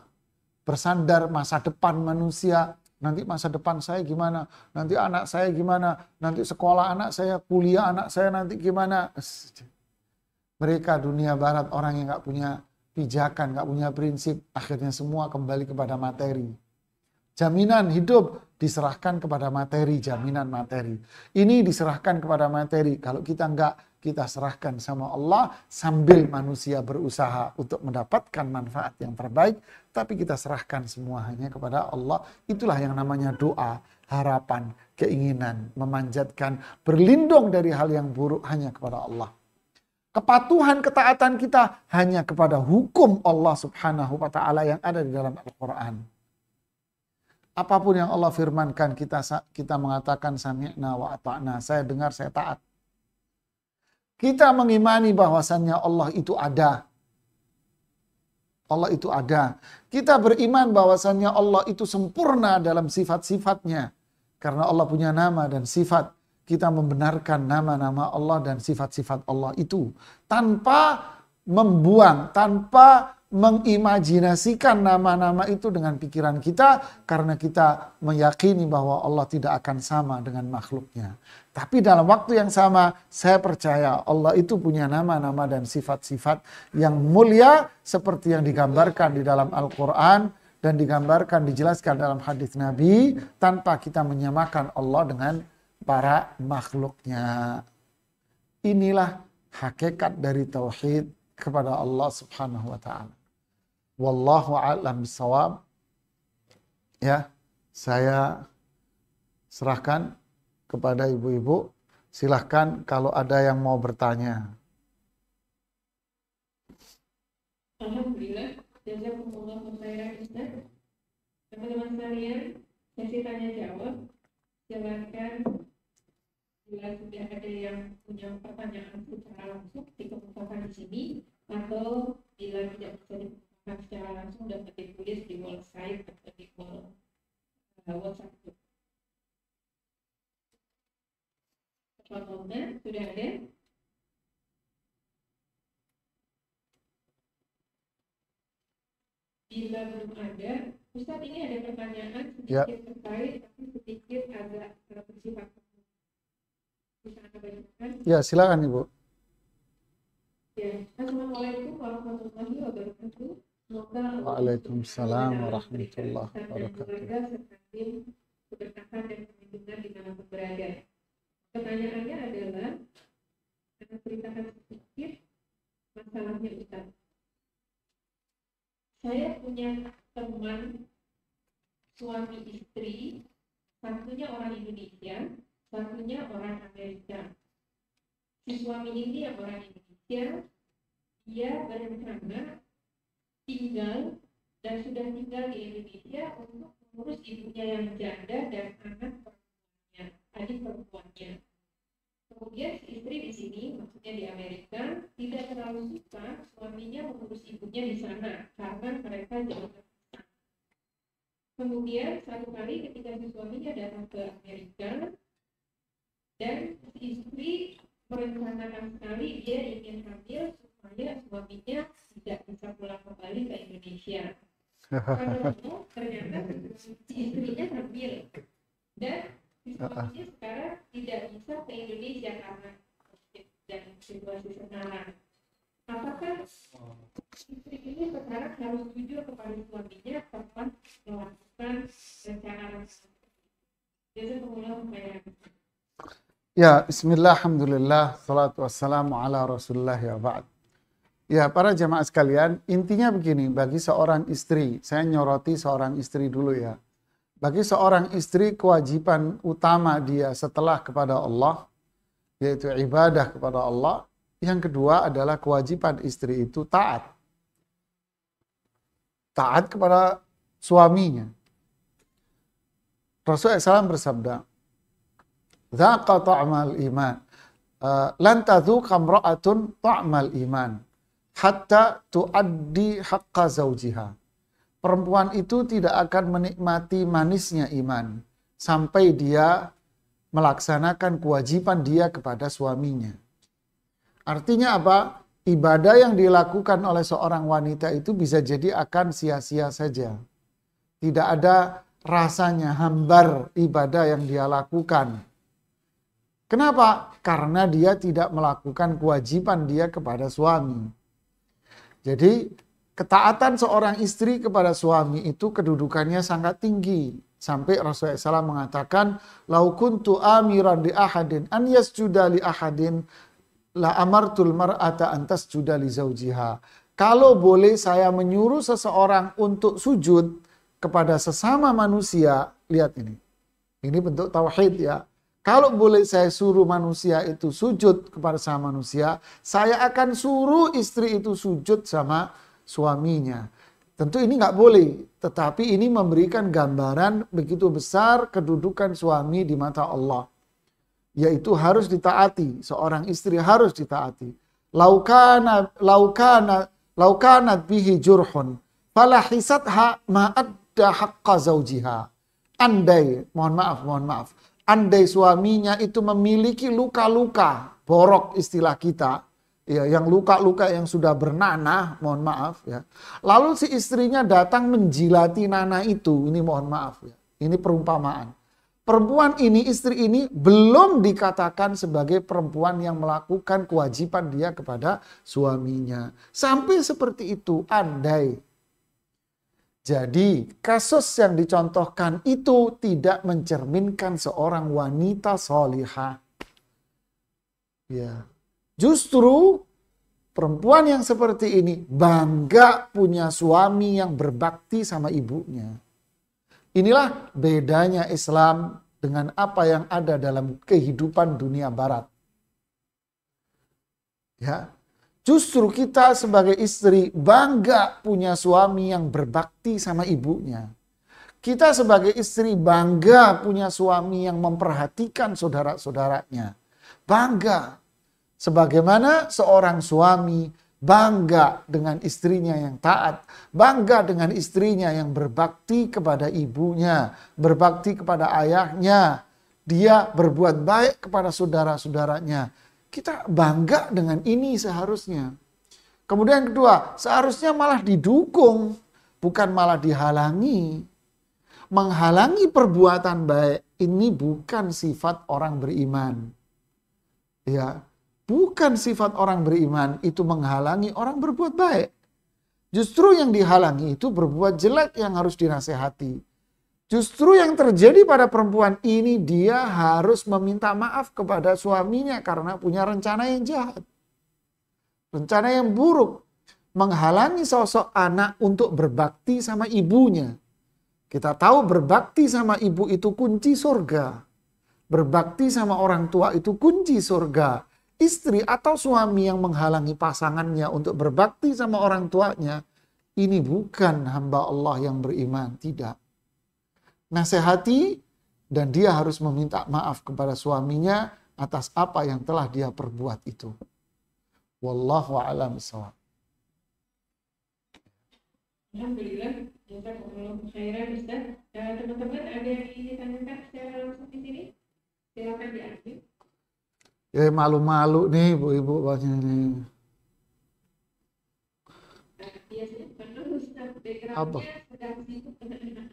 bersandar masa depan manusia, nanti masa depan saya gimana, nanti anak saya gimana, nanti sekolah anak saya, kuliah anak saya nanti gimana. Mereka dunia barat, orang yang gak punya pijakan, gak punya prinsip, akhirnya semua kembali kepada materi. Jaminan hidup diserahkan kepada materi, jaminan materi. Ini diserahkan kepada materi. Kalau kita enggak, kita serahkan sama Allah sambil manusia berusaha untuk mendapatkan manfaat yang terbaik. Tapi kita serahkan semua hanya kepada Allah. Itulah yang namanya doa, harapan, keinginan, memanjatkan, berlindung dari hal yang buruk hanya kepada Allah. Kepatuhan, ketaatan kita hanya kepada hukum Allah Subhanahu wa ta'ala yang ada di dalam Al-Quran. Apapun yang Allah firmankan, kita mengatakan sami'na wa ata'na, saya dengar, saya taat. Kita mengimani bahwasannya Allah itu ada. Allah itu ada. Kita beriman bahwasannya Allah itu sempurna dalam sifat-sifatnya. Karena Allah punya nama dan sifat. Kita membenarkan nama-nama Allah dan sifat-sifat Allah itu. Tanpa membuang, tanpa mengimajinasikan nama-nama itu dengan pikiran kita. Karena kita meyakini bahwa Allah tidak akan sama dengan makhluknya. Tapi dalam waktu yang sama, saya percaya Allah itu punya nama-nama dan sifat-sifat yang mulia seperti yang digambarkan di dalam Al-Quran dan digambarkan, dijelaskan dalam hadis Nabi, tanpa kita menyamakan Allah dengan para makhluknya. Inilah hakikat dari tauhid kepada Allah Subhanahu wa ta'ala. Wallahu a'lam bishawab. Ya, saya serahkan kepada ibu-ibu. Silahkan kalau ada yang mau bertanya. Alhamdulillah, jazakumullah khairan Ustaz. Teman-teman sekalian, sesi tanya jawab. Silakan bila sudah ada yang punya pertanyaan secara langsung dikemukakan di sini, atau bila tidak bisa dikemukakan secara langsung dapat ditulis di website atau di WhatsApp. Contohnya sudah ada. Bila belum ada, Ustaz, ini ada pertanyaan sedikit terkait tapi sedikit agak bersifat. Bisa Anda bacakan? Ya, silakan Ibu. Ya, Assalamualaikum warahmatullahi wabarakatuh. Waalaikumsalam warahmatullahi wabarakatuh. Serta tim keberkahan dan perlindungan dimanapun berada. Pertanyaannya adalah, saya ceritakan sedikit masalahnya Ustaz. Saya punya teman suami istri, satunya orang Indonesia, satunya orang Amerika. Si suami ini yang orang Indonesia, dia berencana tinggal dan sudah tinggal di Indonesia untuk mengurus ibunya yang janda dan anak perempuannya, adik perempuannya. Kemudian si istri di sini, maksudnya di Amerika, tidak terlalu suka suaminya mengurus ibunya di sana karena mereka jauh terpisah. Kemudian satu kali ketika si suaminya datang ke Amerika dan si istri merencanakan sekali dia ingin hamil supaya suaminya tidak bisa pulang kembali ke Indonesia. Kalau ternyata si istrinya hamil dan suaminya sekarang tidak bisa ke Indonesia karena dan situasi sekarang. Apakah istri ini sekarang harus jujur kepada suaminya tanpa melakukan rencana jadi kemudian kayak Ya, bismillah, alhamdulillah, salatu wassalamu ala rasulullah ya ba'd. Ya, para jemaah sekalian, intinya begini, bagi seorang istri, saya nyoroti seorang istri dulu ya. Bagi seorang istri, kewajiban utama dia setelah kepada Allah, yaitu ibadah kepada Allah. Yang kedua adalah kewajiban istri itu taat. Taat kepada suaminya. Rasulullah SAW bersabda, Zaqa ta'mal iman. Lan tadhuqa imra'atun ta'mal iman hatta tuaddi haqqa zawjiha. perempuan itu tidak akan menikmati manisnya iman sampai dia melaksanakan kewajiban dia kepada suaminya. Artinya apa? Ibadah yang dilakukan oleh seorang wanita itu bisa jadi akan sia-sia saja. Tidak ada rasanya, hambar ibadah yang dia lakukan. Kenapa? Karena dia tidak melakukan kewajiban dia kepada suami. Jadi ketaatan seorang istri kepada suami itu kedudukannya sangat tinggi. Sampai Rasulullah SAW mengatakan, "Lau kuntu amiran li ahadin an yasjuda li ahadin la amartul mar'ata an tasjuda li zaujiha." Kalau boleh saya menyuruh seseorang untuk sujud kepada sesama manusia, lihat ini. Ini bentuk tauhid ya. Kalau boleh saya suruh manusia itu sujud kepada sama manusia, saya akan suruh istri itu sujud sama suaminya. Tentu ini nggak boleh, tetapi ini memberikan gambaran begitu besar kedudukan suami di mata Allah. Yaitu harus ditaati, seorang istri harus ditaati. Laukanat bihi jurhun, falahisatha ma'adda haqqa zaujiha. Andai, mohon maaf. Andai suaminya itu memiliki luka-luka, borok istilah kita, ya, yang luka-luka yang sudah bernanah, mohon maaf ya. Lalu si istrinya datang menjilati nanah itu, ini mohon maaf ya. Ini perumpamaan. Perempuan ini, istri ini belum dikatakan sebagai perempuan yang melakukan kewajiban dia kepada suaminya. Sampai seperti itu, andai. Jadi kasus yang dicontohkan itu tidak mencerminkan seorang wanita solihah. Ya. Justru perempuan yang seperti ini bangga punya suami yang berbakti sama ibunya. Inilah bedanya Islam dengan apa yang ada dalam kehidupan dunia barat. Ya. Justru kita sebagai istri bangga punya suami yang berbakti sama ibunya. Kita sebagai istri bangga punya suami yang memperhatikan saudara-saudaranya. Bangga. Sebagaimana seorang suami bangga dengan istrinya yang taat. Bangga dengan istrinya yang berbakti kepada ibunya. Berbakti kepada ayahnya. Dia berbuat baik kepada saudara-saudaranya. Kita bangga dengan ini seharusnya. Kemudian kedua, seharusnya malah didukung, bukan malah dihalangi. Menghalangi perbuatan baik ini bukan sifat orang beriman. Ya, bukan sifat orang beriman itu menghalangi orang berbuat baik. Justru yang dihalangi itu berbuat jelek yang harus dinasehati. Justru yang terjadi pada perempuan ini, dia harus meminta maaf kepada suaminya karena punya rencana yang jahat. Rencana yang buruk. Menghalangi sosok anak untuk berbakti sama ibunya. Kita tahu berbakti sama ibu itu kunci surga. Berbakti sama orang tua itu kunci surga. Istri atau suami yang menghalangi pasangannya untuk berbakti sama orang tuanya, ini bukan hamba Allah yang beriman, tidak. Nasihati dan dia harus meminta maaf kepada suaminya atas apa yang telah dia perbuat itu. Wallahu a'lam bishawab. Alhamdulillah, jazakumullah khairan Ustaz. Teman-teman ada yang ditanyakan secara langsung di sini? Silakan diambil. Ya malu-malu nih ibu-ibu banyak nih. Biasanya karena Ustaz background-nya sedang sibuk dengan anak.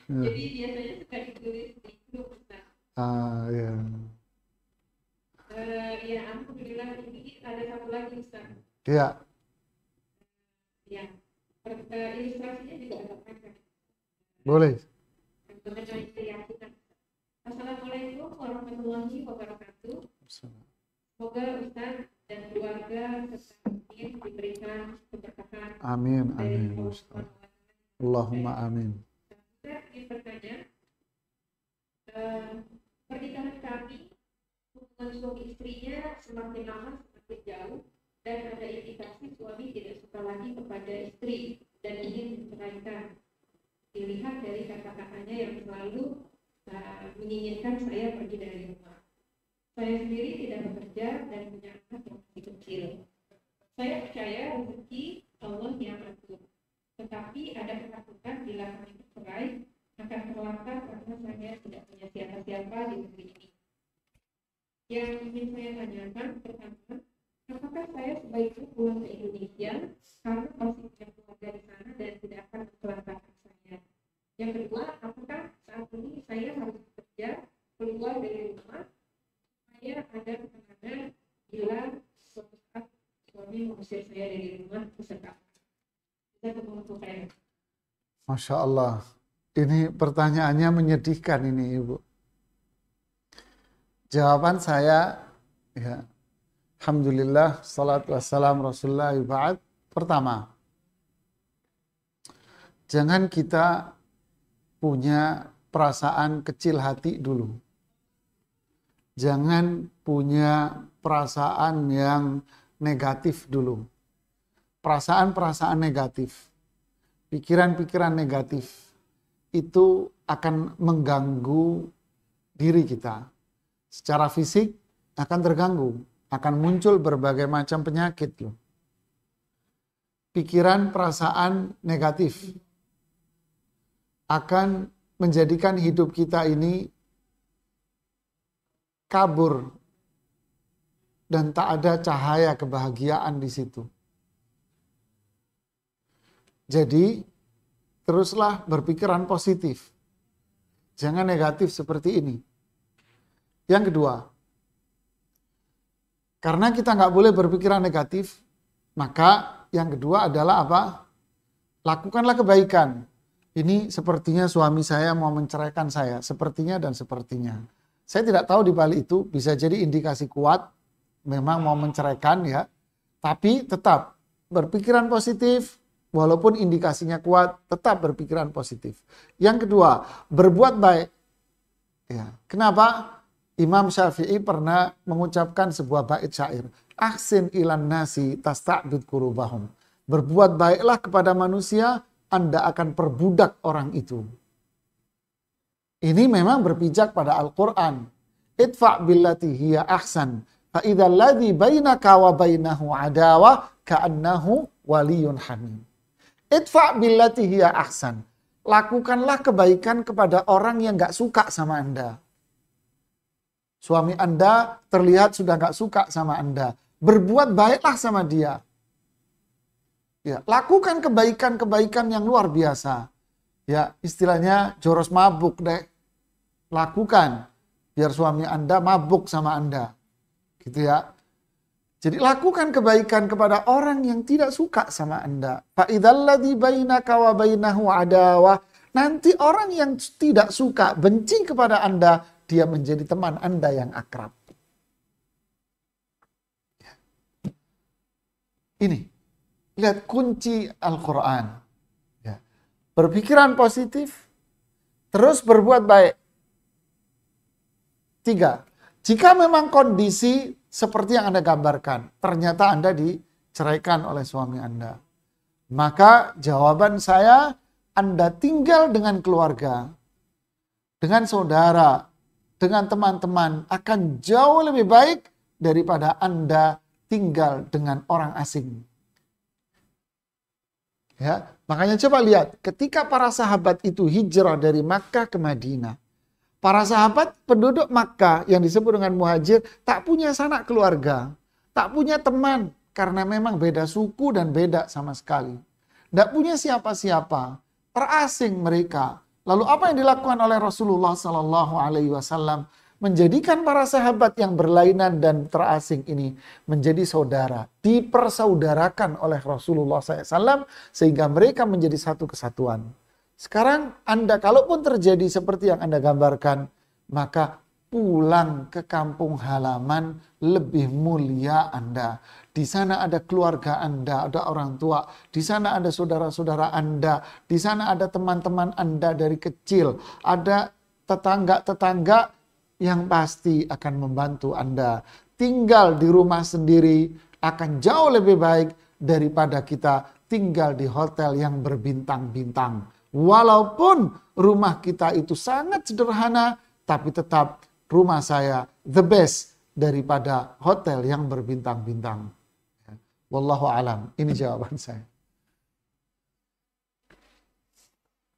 Jadi biasanya suka ditulis di grup Ustaz. Ya. Ya alhamdulillah ini ada satu lagi Ustaz. Ya. Ya. Ilustrasinya juga agak panjang. Boleh. Mengenai keyakinan. Assalamualaikum warahmatullahi wabarakatuh. Semoga Ustaz dan keluarga serta tim diberikan keberkahan. Amin, amin. Allahumma amin. Saya ingin bertanya, pernikahan kami, hubungan suami istrinya semakin lama semakin jauh dan ada indikasi suami tidak suka lagi kepada istri dan ingin menceraikan. Dilihat dari kata-katanya yang selalu menginginkan saya pergi dari rumah. Saya sendiri tidak bekerja dan punya anak yang masih kecil. Saya percaya rezeki Allah yang Tetapi ada ketakutan bila kami bercerai akan terlantar karena saya tidak punya siapa-siapa di negeri ini. Yang ingin saya tanyakan pertama, apakah saya sebaiknya pulang ke Indonesia karena masih punya keluarga di sana dan tidak akan mentelantarkan saya? Yang kedua, apakah saat ini saya harus bekerja keluar dari rumah supaya ada ketenangan bila suatu saat suami mengusir saya dari rumah beserta bisa ketemu saya? Masya Allah. Ini pertanyaannya menyedihkan ini Ibu. Jawaban saya, ya, alhamdulillah, salatu wassalam Rasulullah ba'd. Pertama, jangan kita punya perasaan kecil hati dulu. Jangan punya perasaan yang negatif dulu. Perasaan-perasaan negatif, pikiran-pikiran negatif, itu akan mengganggu diri kita. Secara fisik akan terganggu, akan muncul berbagai macam penyakit loh. Pikiran, perasaan negatif akan menjadikan hidup kita ini kabur dan tak ada cahaya kebahagiaan di situ. Jadi, teruslah berpikiran positif. Jangan negatif seperti ini. Yang kedua, karena kita nggak boleh berpikiran negatif, maka yang kedua adalah apa? Lakukanlah kebaikan. Ini sepertinya suami saya mau menceraikan saya, sepertinya dan sepertinya. Saya tidak tahu di balik itu, bisa jadi indikasi kuat, memang mau menceraikan ya, tapi tetap berpikiran positif, walaupun indikasinya kuat, tetap berpikiran positif. Yang kedua, berbuat baik. Ya. Kenapa? Imam Syafi'i pernah mengucapkan sebuah bait syair. Ahsin ilan nasi tasta'bid qulubahum. Berbuat baiklah kepada manusia, Anda akan perbudak orang itu. Ini memang berpijak pada Al-Quran. Idfa' billati hiya ahsan. Fa'idhal ladhi bainaka wa bainahu adawa ka'annahu waliyun hamim. Idfa' billati hiya ahsan. Lakukanlah kebaikan kepada orang yang gak suka sama Anda. Suami Anda terlihat sudah gak suka sama Anda. Berbuat baiklah sama dia. Ya, lakukan kebaikan-kebaikan yang luar biasa. Ya, istilahnya joros mabuk deh. Lakukan biar suami Anda mabuk sama Anda. Gitu ya. Jadi lakukan kebaikan kepada orang yang tidak suka sama Anda. Fa'idzalladzi bainaka wa bainahu adawah. Nanti orang yang tidak suka, benci kepada Anda, dia menjadi teman Anda yang akrab. Ini, lihat kunci Al-Quran. Ya. Berpikiran positif, terus berbuat baik. 3. Jika memang kondisi seperti yang Anda gambarkan, ternyata Anda diceraikan oleh suami Anda, maka jawaban saya, Anda tinggal dengan keluarga, dengan saudara, dengan teman-teman akan jauh lebih baik daripada Anda tinggal dengan orang asing. Ya, makanya coba lihat, ketika para sahabat itu hijrah dari Makkah ke Madinah, para sahabat penduduk Makkah yang disebut dengan muhajir tak punya sanak keluarga, tak punya teman karena memang beda suku dan beda sama sekali. Tidak punya siapa-siapa, terasing mereka. Lalu apa yang dilakukan oleh Rasulullah SAW? Menjadikan para sahabat yang berlainan dan terasing ini menjadi saudara. Dipersaudarakan oleh Rasulullah SAW sehingga mereka menjadi satu kesatuan. Sekarang Anda kalaupun terjadi seperti yang Anda gambarkan, maka pulang ke kampung halaman lebih mulia Anda. Di sana ada keluarga Anda, ada orang tua. Di sana ada saudara-saudara Anda. Di sana ada teman-teman Anda dari kecil. Ada tetangga-tetangga yang pasti akan membantu Anda. Tinggal di rumah sendiri akan jauh lebih baik daripada kita tinggal di hotel yang berbintang-bintang. Walaupun rumah kita itu sangat sederhana, tapi tetap rumah saya the best daripada hotel yang berbintang-bintang. Wallahu alam. Ini jawaban saya.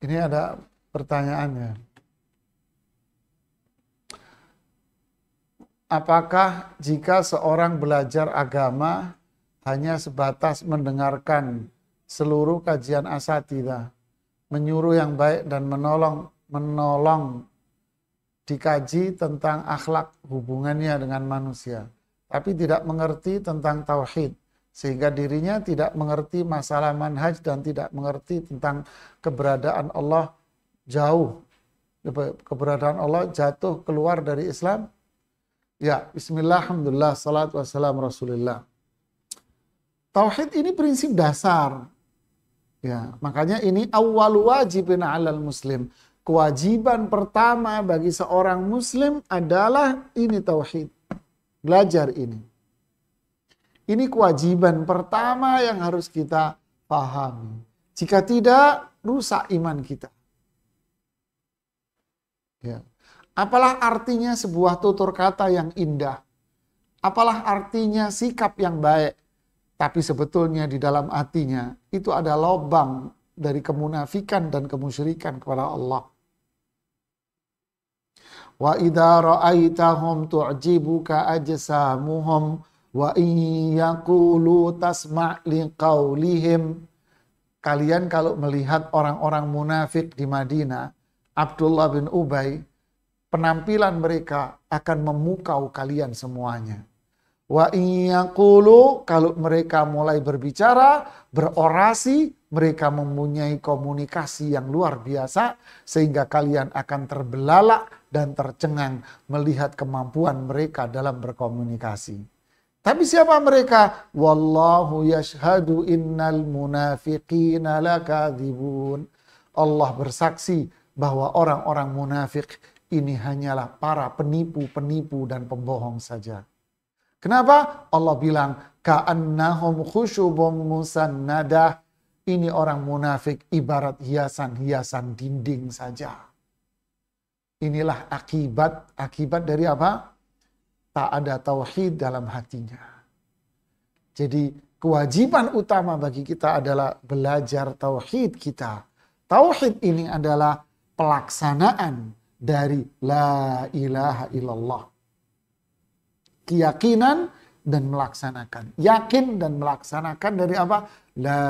Ini ada pertanyaannya. Apakah jika seorang belajar agama hanya sebatas mendengarkan seluruh kajian asatidzah, menyuruh yang baik dan menolong dikaji tentang akhlak hubungannya dengan manusia, tapi tidak mengerti tentang tauhid, sehingga dirinya tidak mengerti masalah manhaj dan tidak mengerti tentang keberadaan Allah keberadaan Allah jatuh keluar dari Islam? Ya, bismillah, alhamdulillah, salatu wassalam rasulillah. Tauhid ini prinsip dasar. Ya, makanya ini awwalu wajibin 'alal muslim. Kewajiban pertama bagi seorang muslim adalah ini tauhid. Belajar ini. Ini kewajiban pertama yang harus kita pahami. Jika tidak, rusak iman kita. Ya. Apalah artinya sebuah tutur kata yang indah? Apalah artinya sikap yang baik? Tapi sebetulnya di dalam hatinya itu ada lubang dari kemunafikan dan kemusyrikan kepada Allah. Wa idza ra'aitahum tu'jibuka ajsamuhum wa in yaqulu tasma' liqaulihim. Kalian kalau melihat orang-orang munafik di Madinah, Abdullah bin Ubay, penampilan mereka akan memukau kalian semuanya. Wa iyaqulu, kalau mereka mulai berbicara, berorasi, mereka mempunyai komunikasi yang luar biasa sehingga kalian akan terbelalak dan tercengang melihat kemampuan mereka dalam berkomunikasi. Tapi siapa mereka? Wallahu yashhadu innal munafiqina lakadzibun. Allah bersaksi bahwa orang-orang munafik ini hanyalah para penipu-penipu dan pembohong saja. Kenapa? Allah bilang, ka'annahum khusyubun musannadah. Ini orang munafik ibarat hiasan-hiasan dinding saja. Inilah akibat dari apa? Tak ada tauhid dalam hatinya. Jadi kewajiban utama bagi kita adalah belajar tauhid kita. Tauhid ini adalah pelaksanaan dari la ilaha illallah. Keyakinan dan melaksanakan. Yakin dan melaksanakan dari apa? La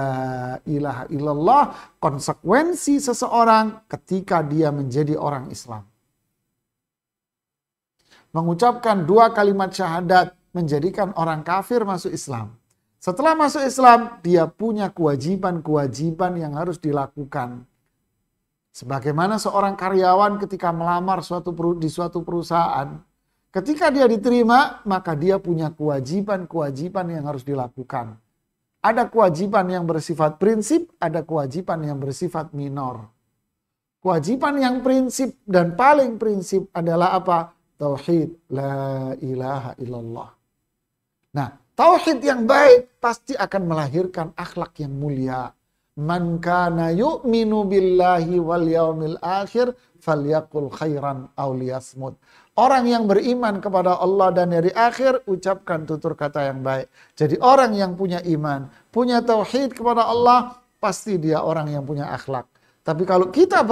ilaha illallah. Konsekuensi seseorang ketika dia menjadi orang Islam. Mengucapkan 2 kalimat syahadat menjadikan orang kafir masuk Islam. Setelah masuk Islam, dia punya kewajiban-kewajiban yang harus dilakukan. Sebagaimana seorang karyawan ketika melamar di suatu perusahaan, ketika dia diterima, maka dia punya kewajiban-kewajiban yang harus dilakukan. Ada kewajiban yang bersifat prinsip, ada kewajiban yang bersifat minor. Kewajiban yang prinsip dan paling prinsip adalah apa? Tauhid, la ilaha illallah. Nah, tauhid yang baik pasti akan melahirkan akhlak yang mulia. Man kana yu'minu billahi wal yaumil akhir falyaqul khairan aw liyasmut. Orang yang beriman kepada Allah dan hari akhir, ucapkan tutur kata yang baik. Jadi orang yang punya iman, punya tauhid kepada Allah, pasti dia orang yang punya akhlak. Tapi kalau kita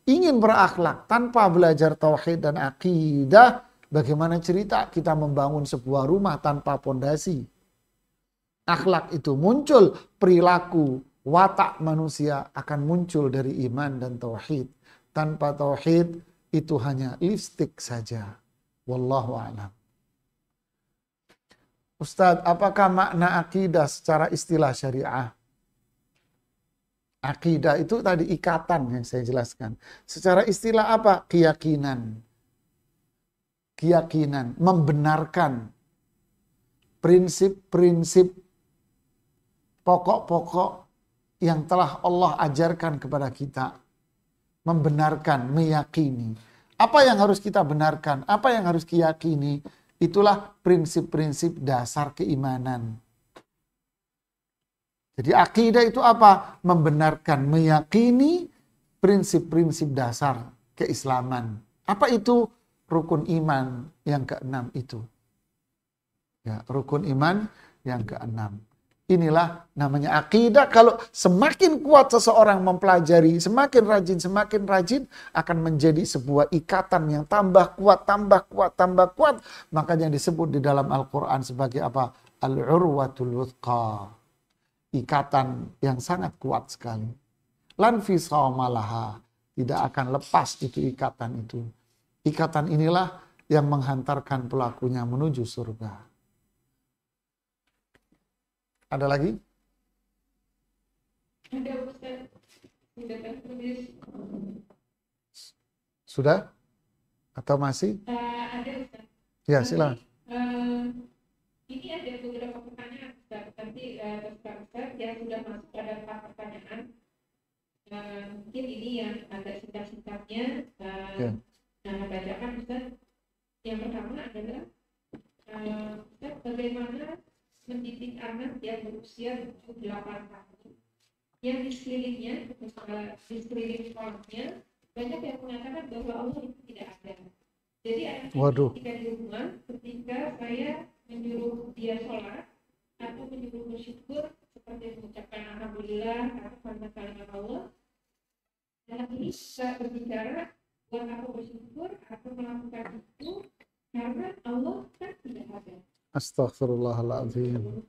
ingin berakhlak tanpa belajar tauhid dan akidah, bagaimana cerita kita membangun sebuah rumah tanpa pondasi? Akhlak itu muncul, perilaku, watak manusia akan muncul dari iman dan tauhid. Tanpa tauhid itu hanya lipstik saja. Wallahu a'lam. Ustadz, apakah makna akidah secara istilah syariah? Akidah itu tadi ikatan yang saya jelaskan. Secara istilah apa? Keyakinan. Keyakinan, membenarkan prinsip-prinsip pokok-pokok yang telah Allah ajarkan kepada kita. Membenarkan, meyakini. Apa yang harus kita benarkan? Apa yang harus diyakini? Itulah prinsip-prinsip dasar keimanan. Jadi akidah itu apa? Membenarkan, meyakini prinsip-prinsip dasar keislaman. Apa itu? Rukun iman yang ke-6 itu. Ya, rukun iman yang ke-6. Inilah namanya akidah. Kalau semakin kuat seseorang mempelajari, semakin rajin akan menjadi sebuah ikatan yang tambah kuat, tambah kuat, tambah kuat. Makanya disebut di dalam Al-Quran sebagai apa? Al-urwatul wuthqa. Ikatan yang sangat kuat sekali. Lan fisawmalaha. Tidak akan lepas itu ikatan itu. Ikatan inilah yang menghantarkan pelakunya menuju surga. Ada lagi? Ada Ustaz, sudah tertulis. Sudah? Atau masih? Ada Ustaz. Ya, silakan. Ini ada beberapa pertanyaan Ustaz. Nanti terserah Ustaz yang sudah masuk pada 4 pertanyaan. Mungkin ini yang agak singkat-singkatnya. Bacakan Ustaz. Yang pertama adalah Ustaz, bagaimana mendidik anak yang berusia 7-8 tahun yang di sekelilingnya, misalnya di sekeliling sekolahnya, banyak yang mengatakan bahwa Allah itu tidak ada. Jadi anak ini ketika di rumah, ketika saya menyuruh dia sholat atau menyuruh bersyukur seperti mengucapkan alhamdulillah atau kalimat Allah, anak ini bisa berbicara buat aku bersyukur atau melakukan itu karena Allah kan tidak ada. Astaghfirullahaladzim.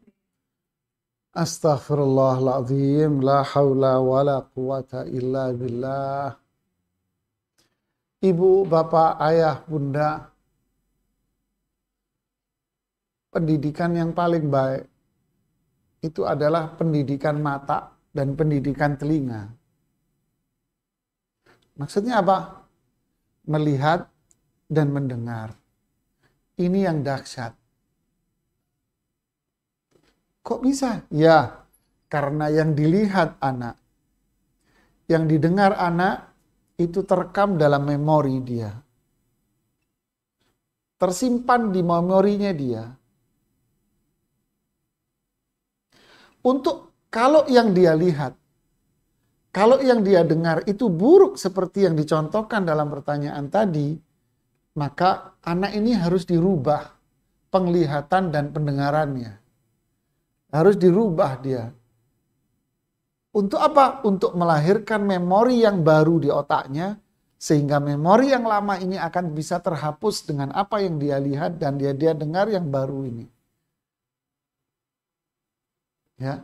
Astaghfirullahaladzim. La hawla wa la quwata illa billah. Ibu, bapak, ayah, bunda, pendidikan yang paling baik itu adalah pendidikan mata dan pendidikan telinga. Maksudnya apa? Melihat dan mendengar. Ini yang dahsyat. Kok bisa? Ya, karena yang dilihat anak, yang didengar anak, itu terekam dalam memori dia. Tersimpan di memorinya dia. Untuk kalau yang dia lihat, kalau yang dia dengar itu buruk seperti yang dicontohkan dalam pertanyaan tadi, maka anak ini harus dirubah penglihatan dan pendengarannya. Harus dirubah dia. Untuk apa? Untuk melahirkan memori yang baru di otaknya, sehingga memori yang lama ini akan bisa terhapus dengan apa yang dia lihat dan dia dengar yang baru ini. Ya.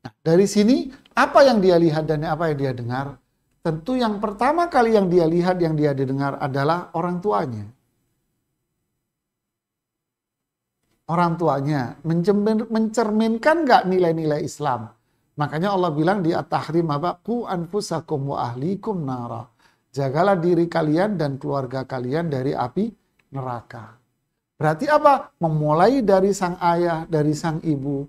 Nah, dari sini apa yang dia lihat dan apa yang dia dengar? Tentu yang pertama kali yang dia lihat, yang dia dengar adalah orang tuanya. Orang tuanya mencerminkan nggak nilai-nilai Islam. Makanya Allah bilang di At-Tahrim apa? Qu anfusakum wa ahlikum nara. Jagalah diri kalian dan keluarga kalian dari api neraka. Berarti apa? Memulai dari sang ayah, dari sang ibu,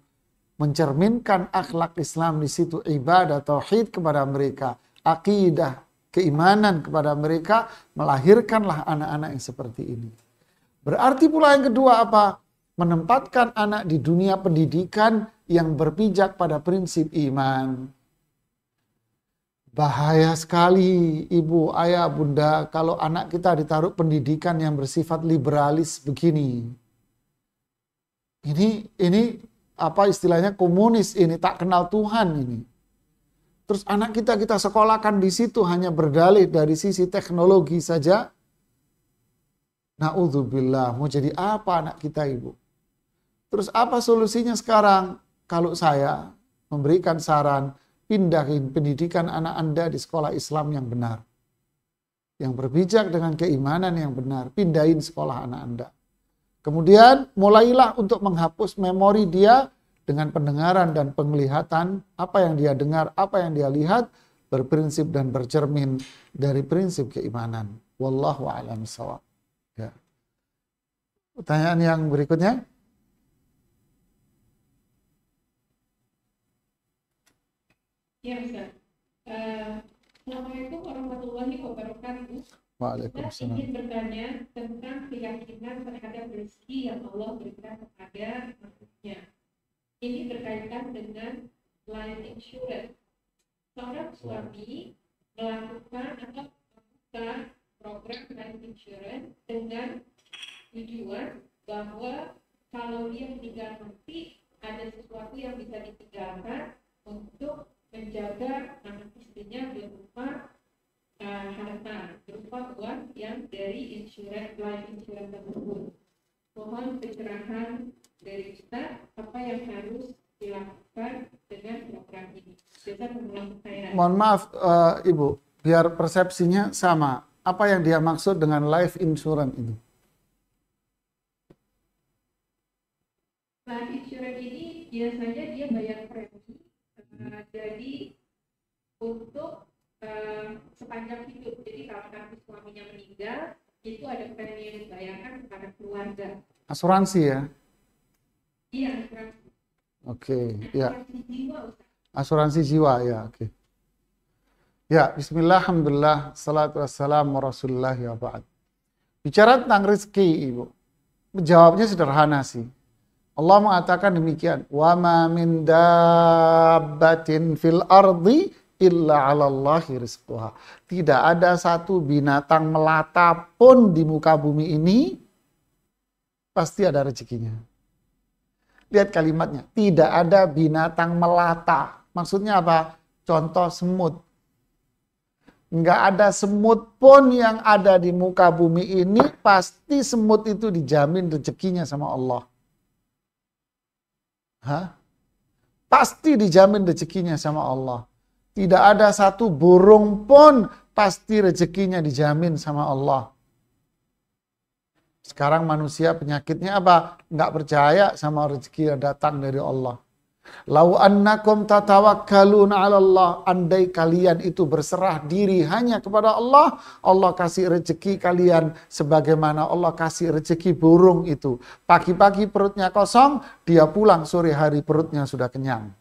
mencerminkan akhlak Islam di situ, ibadah, tauhid kepada mereka, akidah, keimanan kepada mereka, melahirkanlah anak-anak yang seperti ini. Berarti pula yang kedua apa? Menempatkan anak di dunia pendidikan yang berpijak pada prinsip iman. Bahaya sekali ibu, ayah, bunda kalau anak kita ditaruh pendidikan yang bersifat liberalis begini. Ini apa istilahnya komunis ini, tak kenal Tuhan ini. Terus anak kita sekolahkan di situ hanya berdalih dari sisi teknologi saja. Na'udzubillah, mau jadi apa anak kita ibu? Terus apa solusinya sekarang? Kalau saya memberikan saran, pindahin pendidikan anak Anda di sekolah Islam yang benar. Yang berpijak dengan keimanan yang benar, pindahin sekolah anak Anda. Kemudian mulailah untuk menghapus memori dia dengan pendengaran dan penglihatan, apa yang dia dengar, apa yang dia lihat, berprinsip dan bercermin dari prinsip keimanan. Wallahu a'lam bishawab. Ya. Pertanyaan yang berikutnya. Ya Ustaz. Assalamualaikum warahmatullahi wabarakatuh. Waalaikumsalam. Saya ingin bertanya tentang keyakinan terhadap rezeki yang Allah berikan kepada makhluknya. Ini berkaitan dengan life insurance. Seorang suami melakukan atau membuka program life insurance dengan tujuan bahwa kalau dia meninggal nanti ada sesuatu yang bisa ditinggalkan untuk menjaga anak istrinya berupa harta, berupa uang yang dari life insurance tersebut. Mohon pencerahan dari Ustaz apa yang harus dilakukan dengan program ini. Mohon maaf Ibu, biar persepsinya sama. Apa yang dia maksud dengan life insurance ini? Life insurance ini biasanya dia bayar premi, jadi untuk sepanjang hidup. Jadi kalau nanti suaminya meninggal, itu ada premi yang dibayarkan kepada keluarga. Asuransi ya? Iya, asuransi. Oke, ya. Asuransi jiwa, Ustaz. Asuransi jiwa ya, oke. Ya, bismillah, alhamdulillah, salatu wassalamu rasulullah ya ba'd. Bicara tentang rezeki, Ibu. Jawabnya sederhana sih. Allah mengatakan demikian, wa ma min dabbatin fil ardi illa 'alallahi rizquha. Tidak ada satu binatang melata pun di muka bumi ini pasti ada rezekinya. Lihat kalimatnya, tidak ada binatang melata. Maksudnya apa? Contoh semut. Enggak ada semut pun yang ada di muka bumi ini, pasti semut itu dijamin rezekinya sama Allah. Pasti dijamin rezekinya sama Allah. Tidak ada satu burung pun pasti rezekinya dijamin sama Allah. Sekarang manusia penyakitnya apa? Nggak percaya sama rezeki yang datang dari Allah. Lau annakum tatawakkaluna 'ala Allah, andai kalian itu berserah diri hanya kepada Allah, Allah kasih rezeki kalian sebagaimana Allah kasih rezeki burung itu. Pagi-pagi perutnya kosong, dia pulang sore hari perutnya sudah kenyang.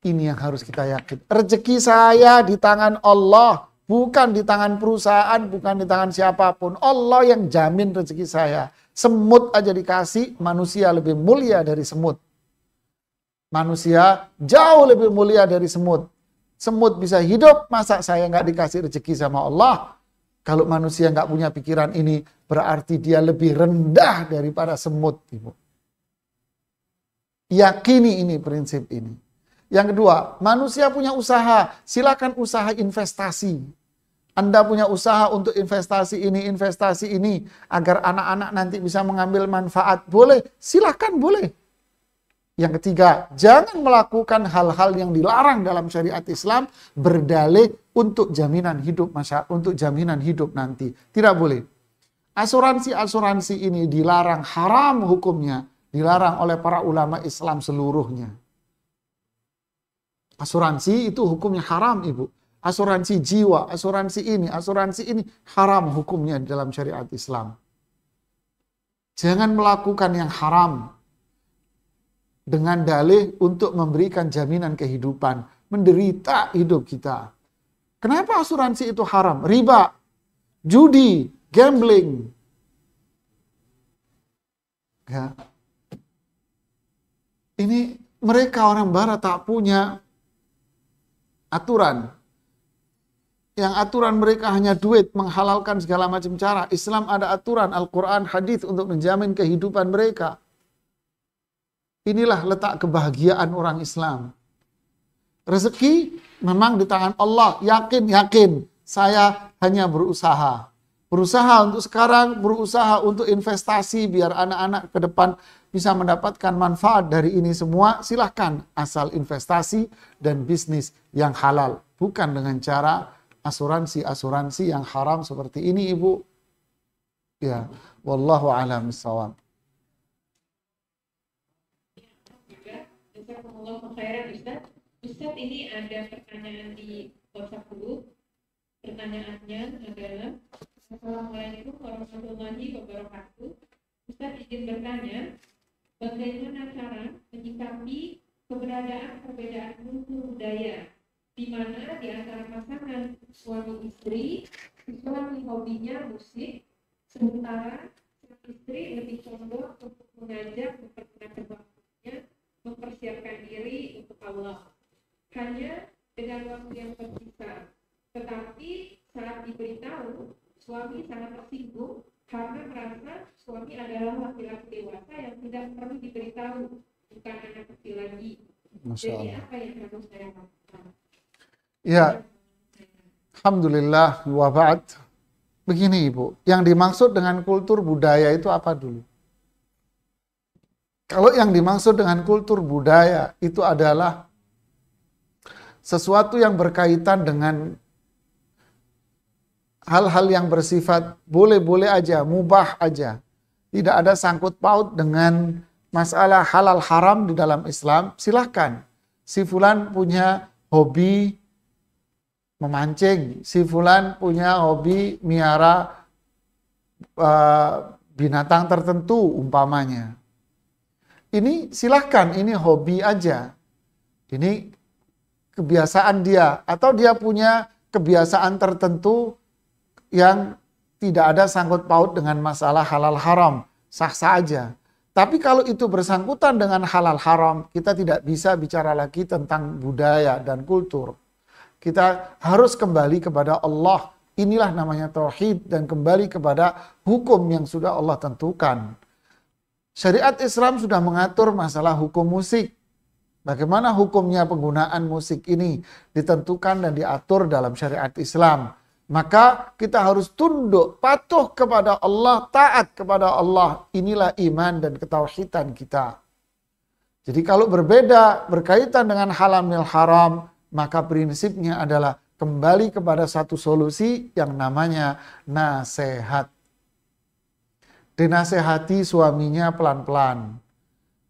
Ini yang harus kita yakin. Rezeki saya di tangan Allah, bukan di tangan perusahaan, bukan di tangan siapapun. Allah yang jamin rezeki saya. Semut aja dikasih, manusia lebih mulia dari semut. Manusia jauh lebih mulia dari semut. Semut bisa hidup, masa saya nggak dikasih rezeki sama Allah? Kalau manusia nggak punya pikiran ini, berarti dia lebih rendah daripada semut. Ibu. Yakini ini prinsip ini. Yang kedua, manusia punya usaha. Silakan usaha investasi. Anda punya usaha untuk investasi ini, agar anak-anak nanti bisa mengambil manfaat. Boleh, silakan boleh. Yang ketiga, jangan melakukan hal-hal yang dilarang dalam syariat Islam berdalih untuk jaminan hidup masyarakat, untuk jaminan hidup nanti. Tidak boleh. Asuransi ini dilarang, haram hukumnya, dilarang oleh para ulama Islam seluruhnya. Asuransi itu hukumnya haram, Ibu. Asuransi jiwa, asuransi ini haram hukumnya dalam syariat Islam. Jangan melakukan yang haram dengan dalih untuk memberikan jaminan kehidupan, menderita hidup kita. Kenapa asuransi itu haram? Riba, judi, gambling. Ya. Ini mereka orang barat tak punya aturan. Yang aturan mereka hanya duit, menghalalkan segala macam cara. Islam ada aturan, Al-Quran, hadis untuk menjamin kehidupan mereka. Inilah letak kebahagiaan orang Islam. Rezeki memang di tangan Allah. Yakin. Saya hanya berusaha. Berusaha untuk sekarang, berusaha untuk investasi biar anak-anak ke depan bisa mendapatkan manfaat dari ini semua. Silahkan, asal investasi dan bisnis yang halal. Bukan dengan cara asuransi yang haram seperti ini, Ibu. Ya, wallahu a'lam bishawab. Ustaz, ini ada pertanyaan di WhatsApp group. Pertanyaannya adalah, Assalamualaikum warahmatullahi wabarakatuh. Ustaz izin bertanya, bagaimana cara menyikapi keberadaan perbedaan kultur budaya, di mana di antara pasangan suami istri, suami hobinya musik, sementara sang istri lebih condong untuk mengajak mempergunakan waktunya, mempersiapkan diri untuk Allah. Hanya dengan waktu yang tersisa. Tetapi saat diberitahu, suami sangat tersinggung karena merasa suami adalah laki-laki dewasa yang tidak perlu diberitahu, bukan anak kecil lagi. Masya Jadi Allah. apa yang harus saya lakukan? Ya, alhamdulillah wa ba'd. Begini Ibu, yang dimaksud dengan kultur budaya itu apa dulu? Kalau yang dimaksud dengan kultur budaya itu adalah sesuatu yang berkaitan dengan hal-hal yang bersifat boleh-boleh aja, mubah aja. Tidak ada sangkut paut dengan masalah halal haram di dalam Islam, silahkan. Si fulan punya hobi memancing, si fulan punya hobi miara binatang tertentu umpamanya. Ini silahkan, ini hobi aja. Ini kebiasaan dia, atau dia punya kebiasaan tertentu yang tidak ada sangkut paut dengan masalah halal haram, sah-sah aja. Tapi kalau itu bersangkutan dengan halal haram, kita tidak bisa bicara lagi tentang budaya dan kultur. Kita harus kembali kepada Allah. Inilah namanya tauhid, dan kembali kepada hukum yang sudah Allah tentukan. Syariat Islam sudah mengatur masalah hukum musik. Bagaimana hukumnya penggunaan musik ini ditentukan dan diatur dalam syariat Islam. Maka kita harus tunduk, patuh kepada Allah, taat kepada Allah. Inilah iman dan ketauhidan kita. Jadi kalau berbeda, berkaitan dengan halamil haram, maka prinsipnya adalah kembali kepada satu solusi yang namanya nasihat. Dinasehati suaminya pelan-pelan.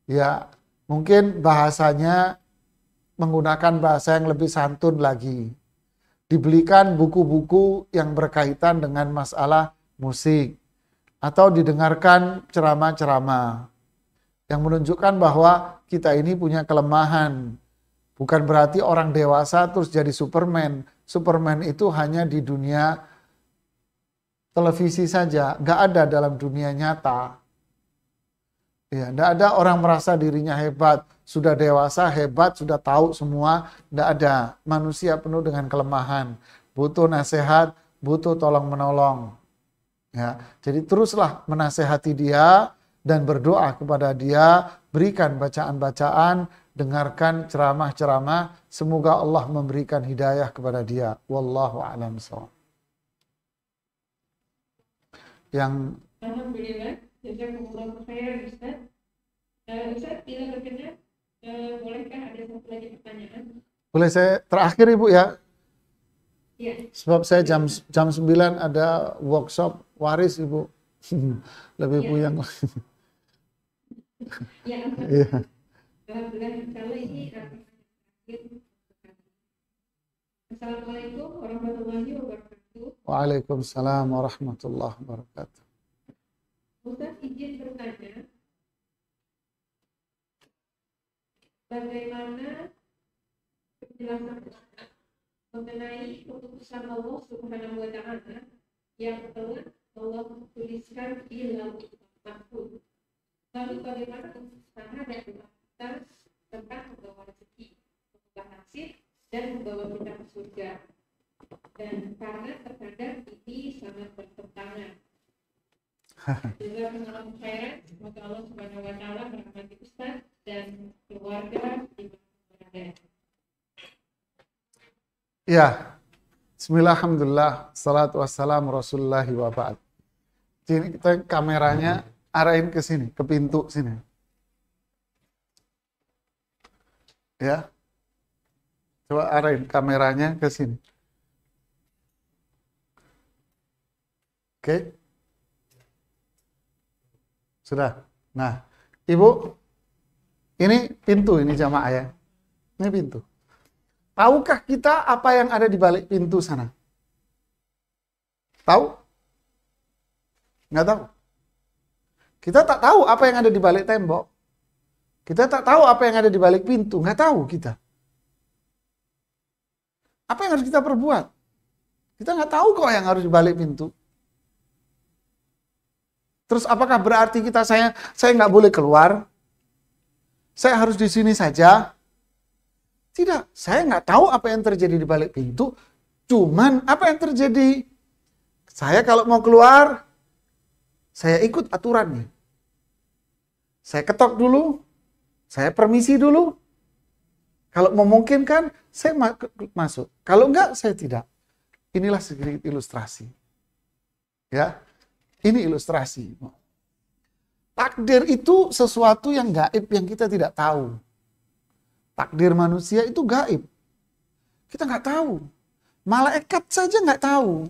Ya, mungkin bahasanya menggunakan bahasa yang lebih santun lagi. Dibelikan buku-buku yang berkaitan dengan masalah musik. Atau didengarkan ceramah-ceramah yang menunjukkan bahwa kita ini punya kelemahan. Bukan berarti orang dewasa terus jadi Superman. Superman itu hanya di dunia televisi saja, nggak ada dalam dunia nyata. Ya, nggak ada orang merasa dirinya hebat, sudah dewasa, hebat, sudah tahu semua, nggak ada. Manusia penuh dengan kelemahan, butuh nasihat, butuh tolong-menolong. Ya, jadi teruslah menasehati dia dan berdoa kepada dia, berikan bacaan-bacaan, dengarkan ceramah-ceramah, semoga Allah memberikan hidayah kepada dia. Wallahu a'lam bishawab. Yang Alhamdulillah, jazakumullah khairan Ustaz. Ustaz, bila berkenan, bolehkah ada satu lagi pertanyaan? boleh saya terakhir Ibu ya? Ya. Sebab saya jam 9 ada workshop waris Ibu. Lebih Ya. puyeng. Ya, Iya. alhamdulillah, kalau ini terakhir. Assalamualaikum warahmatullahi wabarakatuh. Waalaikumsalam warahmatullahi wabarakatuh. Ustaz, izin bertanya, bagaimana penjelasan Ustaz mengenai keputusan Allah Subhanahu wa Ta'ala yang telah Allah tuliskan di Lauhul Mahfuz? Lalu bagaimana usaha dan doa kita tentang membawa rezeki, membawa nasib, dan membawa kita ke surga? Dan karena terkadang ini sangat bertentangan. Jazakumullah khairan, semoga Allah Subhanahu wa Ta'ala merahmati Ustaz dan keluarga di mana berada. Ya, bismillah, alhamdulillah, salatu wassalamu Rasulullahi wa ba'd. Sini kita kameranya arahin ke sini, ke pintu sini. Ya. Coba arahin kameranya ke sini. Oke. Sudah. Nah, Ibu, ini pintu ini jamaah ya. Ini pintu. Tahukah kita apa yang ada di balik pintu sana? Tahu? Nggak tahu. Kita tak tahu apa yang ada di balik tembok. Kita tak tahu apa yang ada di balik pintu. Nggak tahu kita. Apa yang harus kita perbuat? Kita nggak tahu kok yang harus di balik pintu. Terus apakah berarti saya nggak boleh keluar? Saya harus di sini saja? Tidak, saya nggak tahu apa yang terjadi di balik pintu. Cuman apa yang terjadi? Saya kalau mau keluar, Saya ikut aturannya. Saya ketok dulu, saya permisi dulu. Kalau memungkinkan, saya masuk. Kalau enggak, saya tidak. Inilah sedikit ilustrasi. Ya, ini ilustrasi. Takdir itu sesuatu yang gaib yang kita tidak tahu. Takdir manusia itu gaib. Kita nggak tahu. Malaikat saja nggak tahu.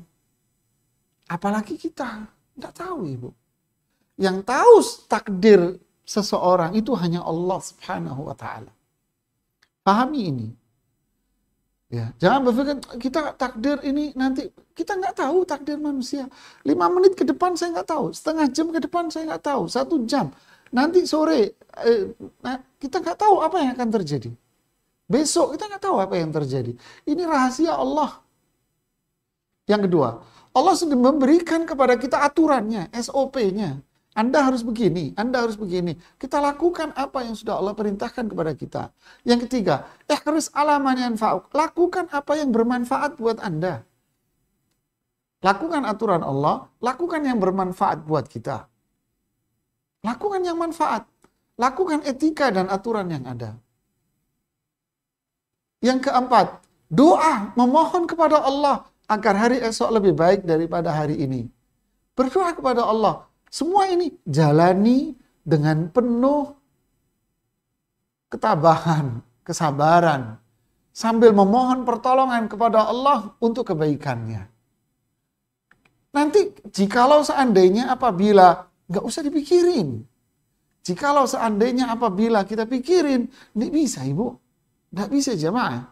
Apalagi kita nggak tahu, Ibu. Yang tahu takdir seseorang itu hanya Allah Subhanahu wa Ta'ala. Pahami ini. Ya, jangan berpikir kita takdir ini nanti, kita nggak tahu takdir manusia. 5 menit ke depan saya nggak tahu, setengah jam ke depan saya nggak tahu, 1 jam. Nanti sore kita nggak tahu apa yang akan terjadi. Besok kita nggak tahu apa yang terjadi. Ini rahasia Allah. Yang kedua, Allah sudah memberikan kepada kita aturannya, SOP-nya. Anda harus begini, Anda harus begini. Kita lakukan apa yang sudah Allah perintahkan kepada kita. Yang ketiga, ihris ala man yanfa'uk. Lakukan apa yang bermanfaat buat Anda. Lakukan aturan Allah, lakukan yang bermanfaat buat kita. Lakukan yang manfaat. Lakukan etika dan aturan yang ada. Yang keempat, doa, memohon kepada Allah agar hari esok lebih baik daripada hari ini. Berdoa kepada Allah. Semua ini jalani dengan penuh ketabahan, kesabaran, sambil memohon pertolongan kepada Allah untuk kebaikannya. Nanti jikalau seandainya apabila nggak usah dipikirin, jikalau seandainya apabila kita pikirin, nggak bisa, Ibu, nggak bisa jamaah.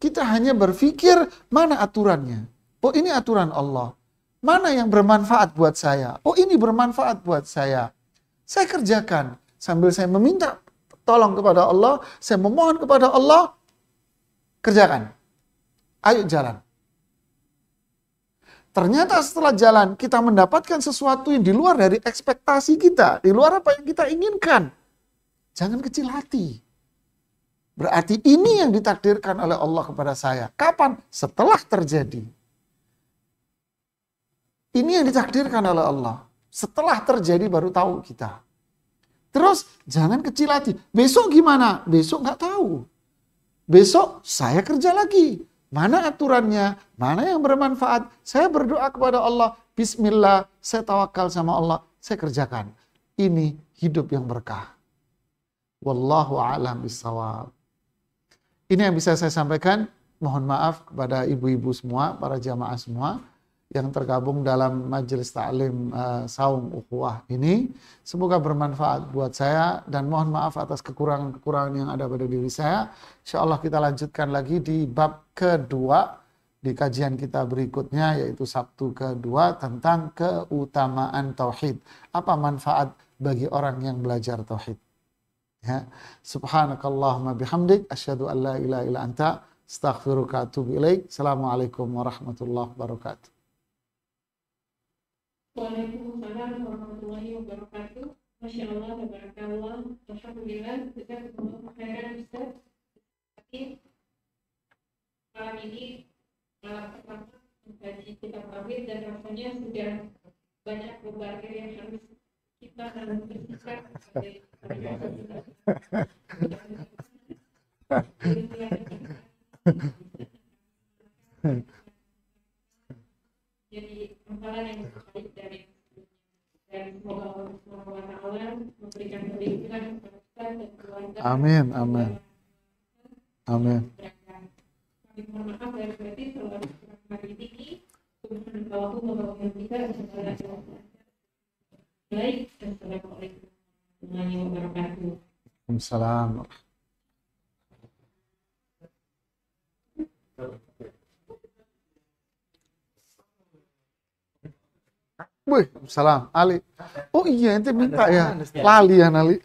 Kita hanya berpikir mana aturannya. Oh, ini aturan Allah. Mana yang bermanfaat buat saya? Oh, ini bermanfaat buat saya. Saya kerjakan sambil saya meminta tolong kepada Allah, saya memohon kepada Allah, kerjakan. Ayo jalan. Ternyata setelah jalan kita mendapatkan sesuatu yang di luar dari ekspektasi kita, di luar apa yang kita inginkan. Jangan kecil hati. Berarti ini yang ditakdirkan oleh Allah kepada saya. Kapan? Setelah terjadi. Ini yang ditakdirkan oleh Allah. Setelah terjadi baru tahu kita. Terus jangan kecil hati. Besok gimana? Besok nggak tahu. Besok saya kerja lagi. Mana aturannya? Mana yang bermanfaat? Saya berdoa kepada Allah. Bismillah, saya tawakal sama Allah. Saya kerjakan. Ini hidup yang berkah. Wallahu a'lam bishawab. Ini yang bisa saya sampaikan. Mohon maaf kepada ibu-ibu semua, para jamaah semua yang tergabung dalam majelis taklim Saum Ukhuwah ini. Semoga bermanfaat buat saya dan mohon maaf atas kekurangan-kekurangan yang ada pada diri saya. Insya Allah kita lanjutkan lagi di bab kedua di kajian kita berikutnya, yaitu Sabtu kedua tentang keutamaan tauhid. Apa manfaat bagi orang yang belajar tauhid? Ya. Subhanakallahumma bihamdik asyhadu an la ilaha illa anta astaghfiruka wa atubu ilaik. Assalamualaikum warahmatullahi wabarakatuh. Waalaikumsalam warahmatullahi wabarakatuh. Masya Allah, tabarakallah, alhamdulillah, jazakumullah khairan Ustaz. Malam ini malam pertama mengkaji kitab tauhid dan rasanya sudah banyak berbagai yang harus kita harus bersihkan jadi hafalan yang baik dari dan semoga Allah Subhanahu wa taala memberikan perlindungan kepada kita dan keluarga. Amin, amin. Amin. Kami mohon maaf dari berarti selama hari ini subhanallah wa bihamdihi baik. Assalamualaikum warahmatullahi wabarakatuh. Waalaikumsalam. Wih, salam Ali. Oh iya, ente minta ya. Lali ya, Ali.